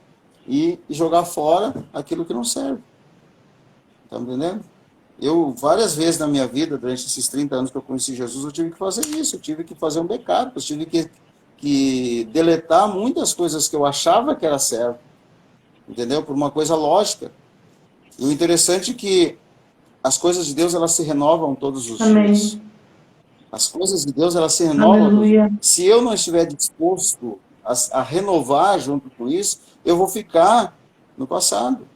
Speaker 3: E jogar fora aquilo que não serve. Tá me entendendo? Eu, várias vezes na minha vida, durante esses 30 anos que eu conheci Jesus, eu tive que fazer isso, eu tive que fazer um backup, eu tive que deletar muitas coisas que eu achava que era certo, entendeu? Por uma coisa lógica. E o interessante é que as coisas de Deus, elas se renovam todos os
Speaker 1: Amém.
Speaker 3: dias. As coisas de Deus, elas se renovam.
Speaker 1: Aleluia.
Speaker 3: Se eu não estiver disposto a renovar junto com isso, eu vou ficar no passado,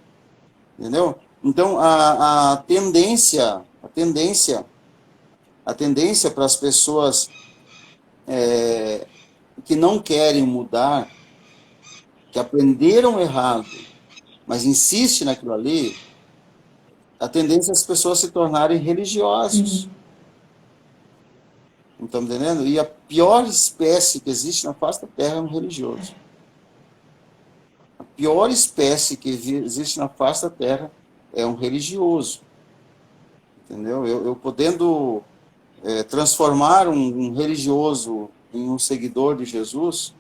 Speaker 3: entendeu? Então, a tendência para as pessoas que não querem mudar, que aprenderam errado, mas insistem naquilo ali, a tendência é as pessoas se tornarem religiosos. Não estão entendendo? E a pior espécie que existe na face da Terra é um religioso. A pior espécie que existe na face da Terra é um religioso, entendeu? Eu podendo transformar um religioso em um seguidor de Jesus,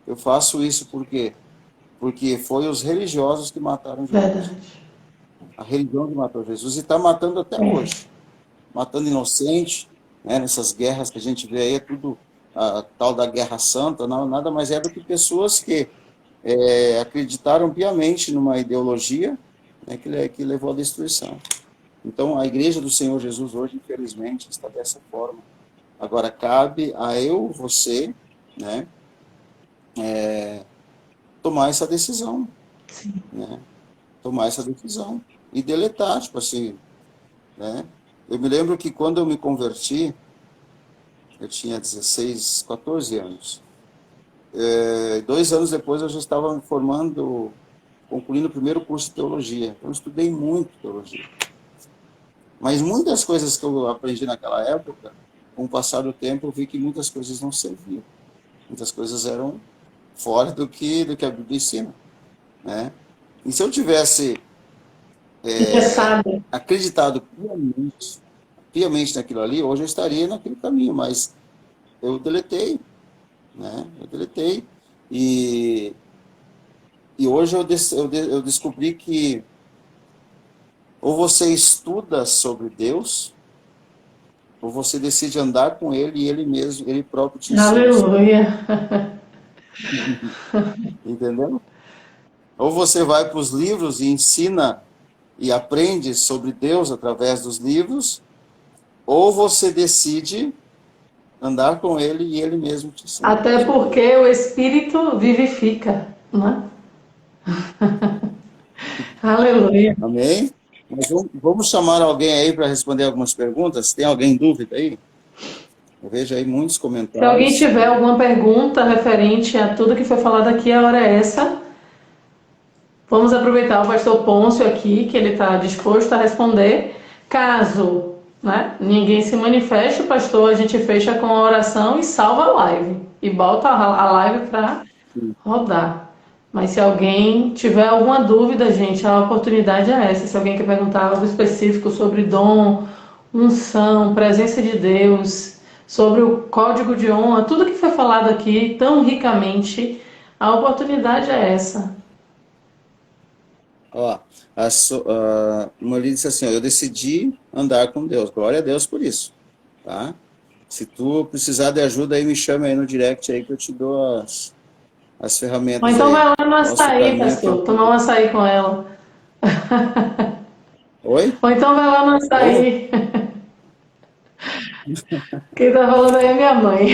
Speaker 3: eu faço isso por quê? Porque foi os religiosos que mataram Jesus.
Speaker 1: Verdade.
Speaker 3: A religião que matou Jesus e está matando até hoje. Matando inocente, né, nessas guerras que a gente vê aí, é tudo a tal da Guerra Santa, não, nada mais é do que pessoas que acreditaram piamente numa ideologia, né, que levou à destruição. Então, a igreja do Senhor Jesus hoje, infelizmente, está dessa forma. Agora, cabe a eu, você, né, tomar essa decisão, né? Tomar essa decisão e deletar, tipo assim, né? Eu me lembro que quando eu me converti, eu tinha 16, 14 anos. 2 anos depois eu já estava me formando, concluindo o primeiro curso de teologia. Então eu estudei muito teologia. Mas muitas coisas que eu aprendi naquela época, com o passar do tempo, eu vi que muitas coisas não serviam. Muitas coisas eram fora do que a Bíblia ensina, né? E se eu tivesse
Speaker 1: Engessada.
Speaker 3: acreditado piamente naquilo ali, hoje eu estaria naquele caminho, mas eu deletei, né? Eu deletei. E, e hoje eu descobri que ou você estuda sobre Deus, ou você decide andar com Ele e Ele mesmo, Ele próprio te ensina sobre Ele.
Speaker 1: Aleluia.
Speaker 3: Entendeu? Ou você vai para os livros e ensina e aprende sobre Deus através dos livros, ou você decide andar com Ele e Ele mesmo te ensina
Speaker 1: Até
Speaker 3: sobre Ele.
Speaker 1: porque o Espírito vivifica, né? Aleluia.
Speaker 3: Amém? Mas vamos chamar alguém aí para responder algumas perguntas? Tem alguém em dúvida aí? Eu vejo aí muitos
Speaker 1: Se alguém
Speaker 3: comentários.
Speaker 1: tiver alguma pergunta referente a tudo que foi falado aqui, a hora é essa. Vamos aproveitar o pastor Pôncio aqui, que ele está disposto a responder. Caso, né, ninguém se manifeste, o pastor, a gente fecha com a oração e salva a live. E bota a live para rodar. Mas se alguém tiver alguma dúvida, gente, a oportunidade é essa. Se alguém quer perguntar algo específico sobre dom, unção, presença de Deus, sobre o código de honra, tudo que foi falado aqui tão ricamente, a oportunidade é essa.
Speaker 3: Ó, uma ali disse assim, ó, eu decidi andar com Deus. Glória a Deus por isso, tá? Se tu precisar de ajuda aí, me chama aí no direct aí que eu te dou as
Speaker 1: Ou
Speaker 3: ferramentas
Speaker 1: então vai
Speaker 3: aí.
Speaker 1: lá no
Speaker 3: Mostra o
Speaker 1: açaí,
Speaker 3: caminho que
Speaker 1: pastor, tomar um açaí com ela.
Speaker 3: Oi?
Speaker 1: Ou então vai lá no
Speaker 3: Como?
Speaker 1: açaí. Quem tá falando aí é minha mãe.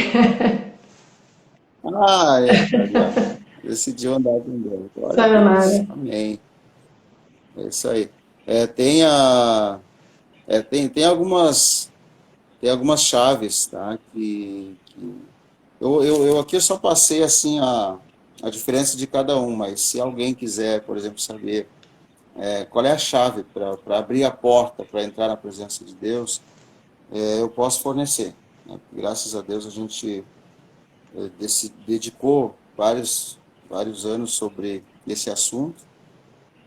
Speaker 3: Ah, é, ali, ó. Decidiu andar com Deus. Glória a Deus.
Speaker 1: Sayonara.
Speaker 3: Amém. É isso aí. Tem algumas chaves, tá? Eu aqui só passei assim a diferença de cada um, mas se alguém quiser, por exemplo, saber qual é a chave para abrir a porta para entrar na presença de Deus, eu posso fornecer, né? Graças a Deus a gente dedicou vários anos sobre esse assunto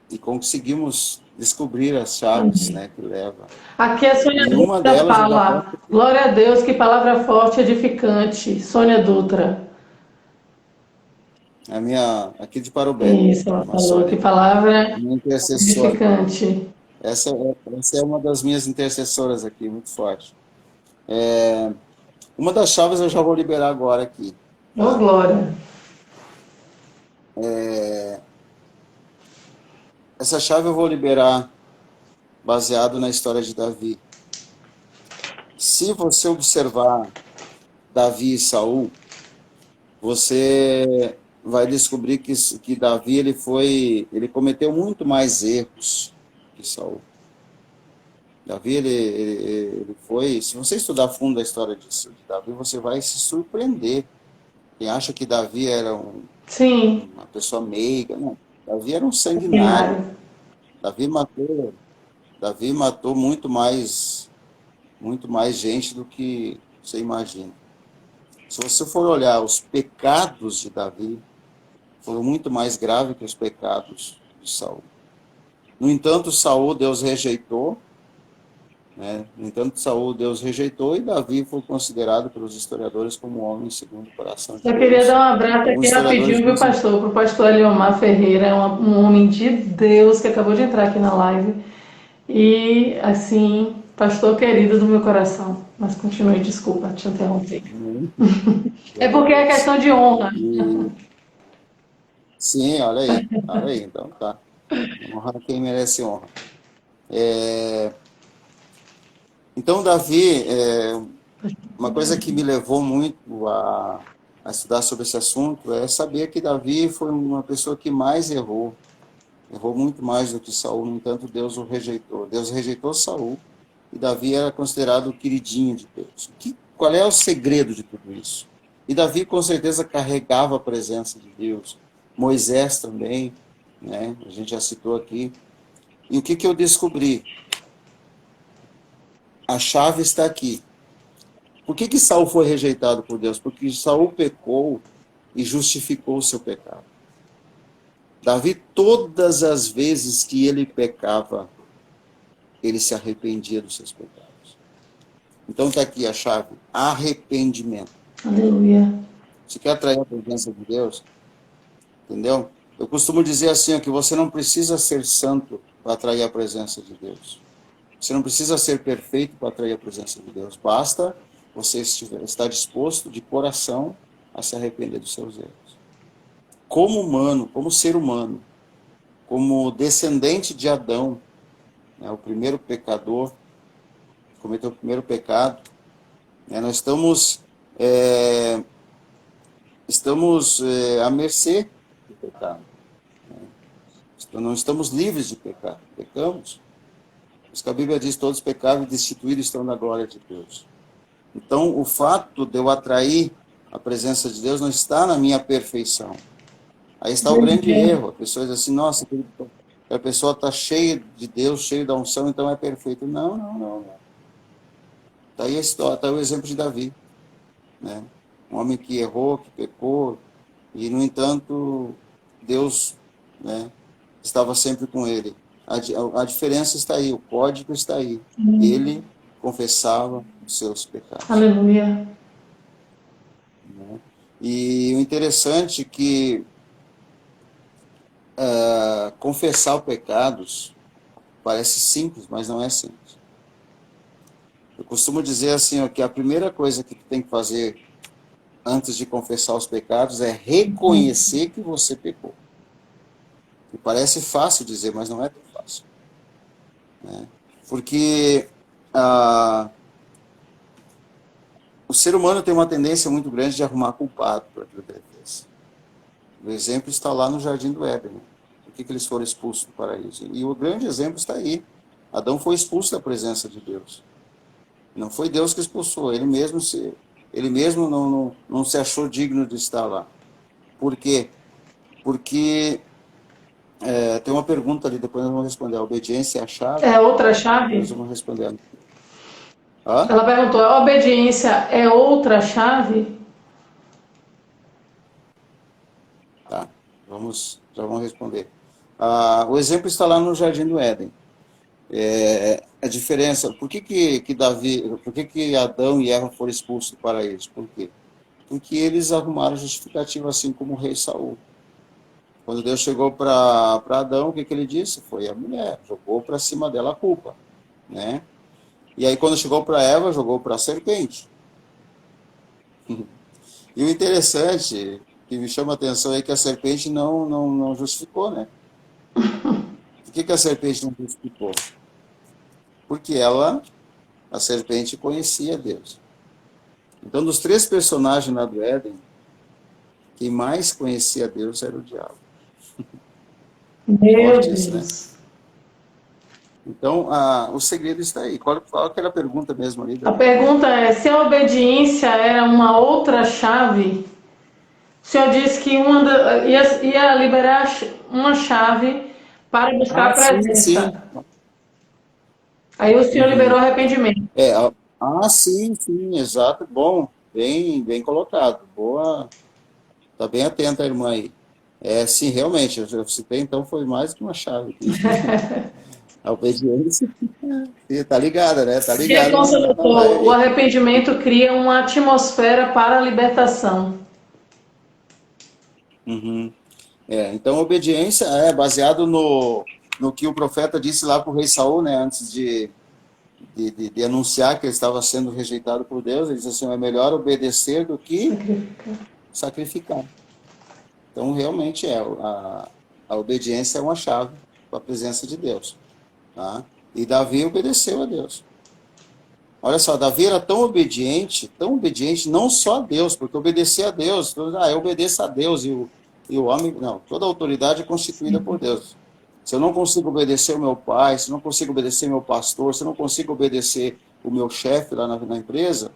Speaker 3: e conseguimos descobrir as chaves,
Speaker 1: Amém.
Speaker 3: né, que leva.
Speaker 1: Aqui a Sônia
Speaker 3: E uma
Speaker 1: Dutra
Speaker 3: delas eu já posso.
Speaker 1: fala: glória a Deus, que palavra forte e edificante. Sônia Dutra.
Speaker 3: A minha, aqui de Parobé,
Speaker 1: Isso, ela
Speaker 3: irmã
Speaker 1: falou: que
Speaker 3: Sônia,
Speaker 1: palavra
Speaker 3: minha intercessora.
Speaker 1: edificante.
Speaker 3: Essa é uma das minhas intercessoras aqui, muito forte. Uma das chaves eu já vou liberar agora aqui,
Speaker 1: Ô,
Speaker 3: tá?
Speaker 1: glória.
Speaker 3: Essa chave eu vou liberar baseado na história de Davi. Se você observar Davi e Saul, você vai descobrir que Davi ele cometeu muito mais erros que Saul. Davi ele foi, se você estudar a fundo a história de Davi, você vai se surpreender. Quem acha que Davi era
Speaker 1: Sim,
Speaker 3: uma pessoa meiga, não. Davi era um sanguinário.
Speaker 1: binário.
Speaker 3: Davi matou muito mais gente do que você imagina. Se você for olhar os pecados de Davi, foram muito mais graves que os pecados de Saul. No entanto, Deus rejeitou, né? No entanto, Deus rejeitou e Davi foi considerado pelos historiadores como um homem segundo o coração de
Speaker 1: Eu queria
Speaker 3: Deus.
Speaker 1: dar um abraço
Speaker 3: Alguns
Speaker 1: aqui
Speaker 3: historiadores
Speaker 1: rapidinho, viu,
Speaker 3: dizem,
Speaker 1: pastor? Para o pastor Eliomar Ferreira, um homem de Deus que acabou de entrar aqui na live. E, assim, pastor querido do meu coração. Mas continue, desculpa te interromper. É
Speaker 3: glória a
Speaker 1: porque é
Speaker 3: Deus.
Speaker 1: questão de honra.
Speaker 3: E, sim, olha aí, então tá. Honra quem merece honra. Então, Davi, uma coisa que me levou muito a estudar sobre esse assunto é saber que Davi foi uma pessoa que mais errou. Errou muito mais do que Saul, no entanto, Deus o rejeitou. Deus rejeitou Saul e Davi era considerado o queridinho de Deus. Qual é o segredo de tudo isso? E Davi, com certeza, carregava a presença de Deus. Moisés também, né? A gente já citou aqui. E o que eu descobri? A chave está aqui. Por que Saul foi rejeitado por Deus? Porque Saul pecou e justificou o seu pecado. Davi, todas as vezes que ele pecava, ele se arrependia dos seus pecados. Então está aqui a chave, arrependimento.
Speaker 1: Aleluia.
Speaker 3: Você quer atrair a presença de Deus? Entendeu? Eu costumo dizer assim, ó, que você não precisa ser santo para atrair a presença de Deus. Você não precisa ser perfeito para atrair a presença de Deus. Basta você estar disposto de coração a se arrepender dos seus erros. Como humano, como ser humano, como descendente de Adão, né, o primeiro pecador, cometeu o primeiro pecado, né, nós estamos à mercê do pecado. Né? Então, não estamos livres de pecar, pecamos. Isso que a Bíblia diz, todos pecaram e destituídos estão na glória de Deus. Então, o fato de eu atrair a presença de Deus não está na minha perfeição. Aí está o grande erro. A pessoa diz assim, nossa, a pessoa está cheia de Deus, cheia da unção, então é perfeito. Não. Está aí a história, está o exemplo de Davi. Né? Um homem que errou, que pecou, e, no entanto, Deus, né, estava sempre com ele. A diferença está aí, o código está aí. Ele confessava os seus pecados.
Speaker 1: Aleluia.
Speaker 3: Né? E o interessante é que confessar os pecados parece simples, mas não é simples. Eu costumo dizer assim, ó, que a primeira coisa que tu tem que fazer antes de confessar os pecados é reconhecer que você pecou. E parece fácil dizer, mas não é tão fácil. Né? Porque o ser humano tem uma tendência muito grande de arrumar culpado por aquilo que ele fez. O exemplo está lá no Jardim do Éden. Por que eles foram expulsos do paraíso? E o grande exemplo está aí. Adão foi expulso da presença de Deus. Não foi Deus que expulsou, ele mesmo não se achou digno de estar lá. Por quê? Porque tem uma pergunta ali, depois nós vamos responder. A obediência é a chave?
Speaker 1: É outra chave?
Speaker 3: Depois vamos responder.
Speaker 1: Ela perguntou, a obediência é outra chave?
Speaker 3: Tá, já vamos responder. O exemplo está lá no Jardim do Éden. A diferença, por que Adão e Eva foram expulsos do paraíso? Por quê? Porque eles arrumaram justificativa, assim como o rei Saul. Quando Deus chegou para Adão, o que ele disse? Foi a mulher, jogou para cima dela a culpa. Né? E aí quando chegou para Eva, jogou para a serpente. E o interessante, que me chama a atenção, é que a serpente não justificou, né? Por que a serpente não justificou? Porque a serpente conhecia Deus. Então, dos 3 personagens lá do Éden, quem mais conhecia Deus era o diabo.
Speaker 1: Meu
Speaker 3: Forte
Speaker 1: Deus.
Speaker 3: isso, né? Então, o segredo está aí. Qual era a pergunta mesmo ali?
Speaker 1: A pergunta é, se a obediência era uma outra chave, o senhor disse que ia liberar uma chave para buscar a presença.
Speaker 3: Sim.
Speaker 1: Aí o senhor liberou arrependimento.
Speaker 3: Sim, exato. Bom, bem colocado. Boa. Está bem atenta a irmã aí. Sim, realmente, eu citei, então foi mais que uma chave. A obediência está ligada, né? Está ligada.
Speaker 1: O arrependimento cria uma atmosfera para a libertação.
Speaker 3: Uhum. Então, a obediência é baseado no que o profeta disse lá para o rei Saul, né? Antes de anunciar que ele estava sendo rejeitado por Deus. Ele disse assim, é melhor obedecer do que sacrificar. Então, realmente a obediência é uma chave para a presença de Deus. Tá? E Davi obedeceu a Deus. Olha só, Davi era tão obediente, não só a Deus, porque obedecia a Deus, eu obedeço a Deus e o homem, não, toda autoridade é constituída por Deus. Se eu não consigo obedecer o meu pai, se eu não consigo obedecer meu pastor, se eu não consigo obedecer o meu chefe lá na empresa,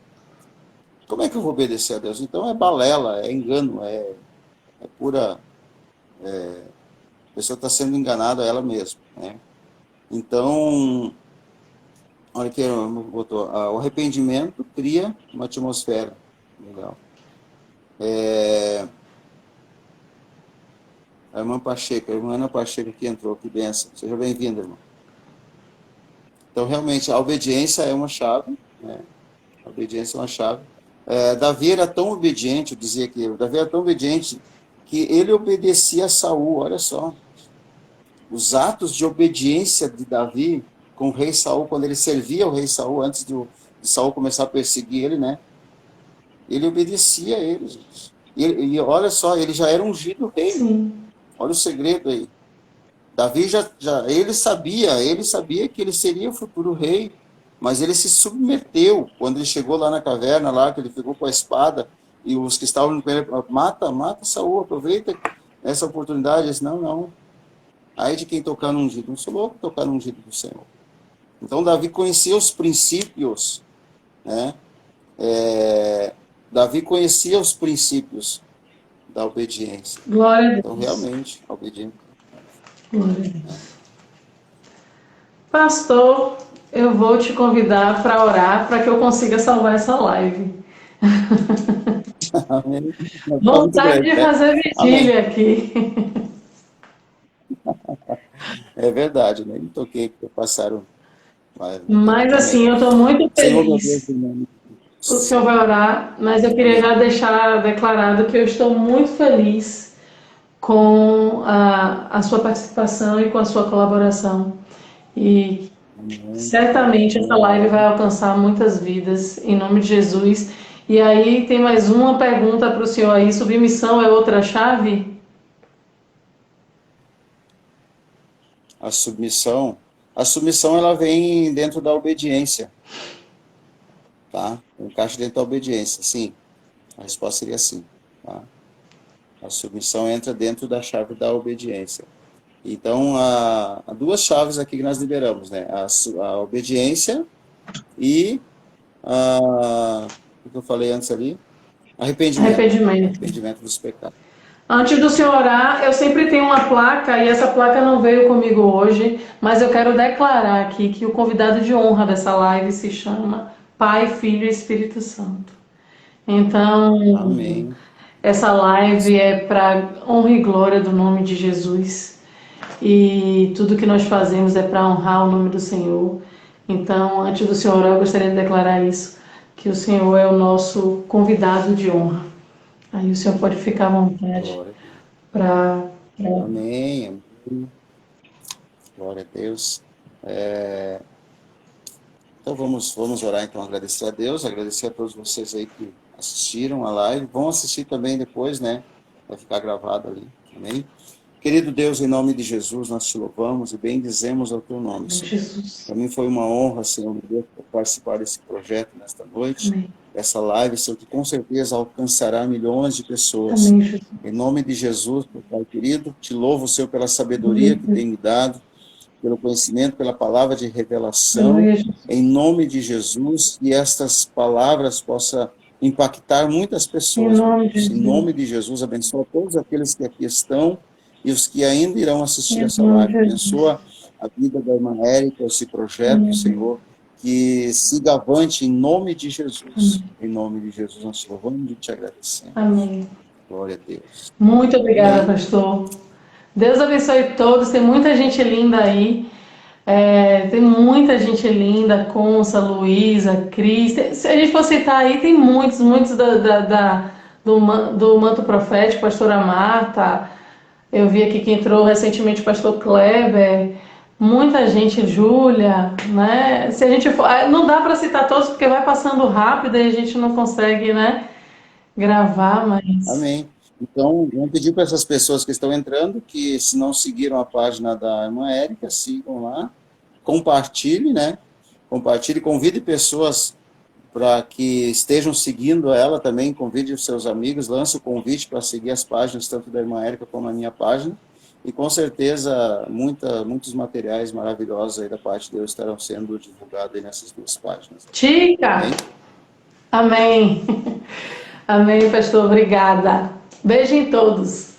Speaker 3: como é que eu vou obedecer a Deus? Então é balela, é engano, é pura... a pessoa está sendo enganada a ela mesma, né? Então, olha que botou, o arrependimento cria uma atmosfera. Legal. A irmã Pacheco, a irmã Ana Pacheco que entrou, que benção. Seja bem-vinda, irmã. Então, realmente, a obediência é uma chave, né? A obediência é uma chave. Davi era tão obediente, eu dizia que Davi era tão obediente que ele obedecia a Saul, olha só. Os atos de obediência de Davi com o rei Saul, quando ele servia ao rei Saul, antes de Saul começar a perseguir ele, né? Ele obedecia a ele, gente. E olha só, ele já era ungido rei.
Speaker 1: Sim.
Speaker 3: Olha o segredo aí. Davi ele sabia que ele seria o futuro rei, mas ele se submeteu quando ele chegou lá na caverna, lá que ele ficou com a espada, e os que estavam com ele, mata Saul, aproveita essa oportunidade. Ele disse, não. Aí de quem tocar no ungido, não sou louco tocar no ungido do Senhor. Então Davi conhecia os princípios, né? Davi conhecia os princípios da obediência.
Speaker 1: Glória a Deus.
Speaker 3: Então realmente, a obediência.
Speaker 1: Glória a Deus. Pastor, eu vou te convidar para orar para que eu consiga salvar essa live.
Speaker 3: Amém.
Speaker 1: Vontade de fazer vigília aqui.
Speaker 3: É verdade, né? Não toquei porque passaram.
Speaker 1: Mas assim, eu estou muito
Speaker 3: Senhor, meu Deus,
Speaker 1: feliz.
Speaker 3: em nome
Speaker 1: O senhor vai orar, mas eu queria já deixar declarado que eu estou muito feliz com a sua participação e com a sua colaboração. E certamente essa live vai alcançar muitas vidas, em nome de Jesus. E aí tem mais uma pergunta para o senhor aí, submissão é outra chave?
Speaker 3: A submissão ela vem dentro da obediência, tá? Encaixa dentro da obediência, sim. A resposta seria sim, tá? A submissão entra dentro da chave da obediência. Então, há duas chaves aqui que nós liberamos, né? A obediência e o que eu falei antes ali? Arrependimento dos pecados.
Speaker 1: Antes do senhor orar, eu sempre tenho uma placa, e essa placa não veio comigo hoje, mas eu quero declarar aqui que o convidado de honra dessa live se chama Pai, Filho e Espírito Santo. Então,
Speaker 3: Amém.
Speaker 1: Essa live é para honra e glória do nome de Jesus. E tudo que nós fazemos é para honrar o nome do Senhor. Então, antes do senhor orar, eu gostaria de declarar isso, que o Senhor é o nosso convidado de honra. Aí o senhor pode ficar à vontade para...
Speaker 3: Amém. Glória a Deus. Então vamos orar, então, agradecer a Deus, agradecer a todos vocês aí que assistiram a live. Vão assistir também depois, né? Vai ficar gravado ali. Amém? Querido Deus, em nome de Jesus, nós te louvamos e bendizemos ao teu nome, Senhor. Para mim foi uma honra, Senhor, Deus, participar desse projeto nesta noite.
Speaker 1: Amém.
Speaker 3: Essa live, Senhor, que com certeza alcançará milhões de pessoas.
Speaker 1: Amém.
Speaker 3: Em nome de Jesus, meu Pai querido, te louvo, Senhor, pela sabedoria que tem me dado, pelo conhecimento, pela palavra de revelação. Em nome de Jesus, que estas palavras possam impactar muitas pessoas. Em nome de Jesus, abençoa todos aqueles que aqui estão e os que ainda irão assistir essa live. Abençoa a vida da irmã Érica, esse projeto, Senhor, que siga avante em nome de Jesus. Em nome de Jesus, nós te louvamos e te agradecemos.
Speaker 1: Amém.
Speaker 3: Glória a Deus.
Speaker 1: Muito obrigada,
Speaker 3: Amém.
Speaker 1: pastor. Deus abençoe todos. Tem muita gente linda aí. Tem muita gente linda, Consa, Luísa, Cris. Se a gente for citar aí, tem muitos do manto profético, pastora Marta. Eu vi aqui que entrou recentemente o pastor Kleber. Muita gente, Júlia, né? Se a gente for, não dá para citar todos porque vai passando rápido e a gente não consegue, né, gravar, mas...
Speaker 3: Amém. Então, vamos pedir para essas pessoas que estão entrando que, se não seguiram a página da irmã Érica, sigam lá, compartilhem, né? compartilhe, convide pessoas para que estejam seguindo ela também, convide os seus amigos, lance o convite para seguir as páginas, tanto da irmã Érica como a minha página, e com certeza muitos materiais maravilhosos aí da parte de Deus estarão sendo divulgados aí nessas duas páginas.
Speaker 1: Chica!
Speaker 3: Amém?
Speaker 1: Amém. Amém, pastor. Obrigada. Beijo em todos.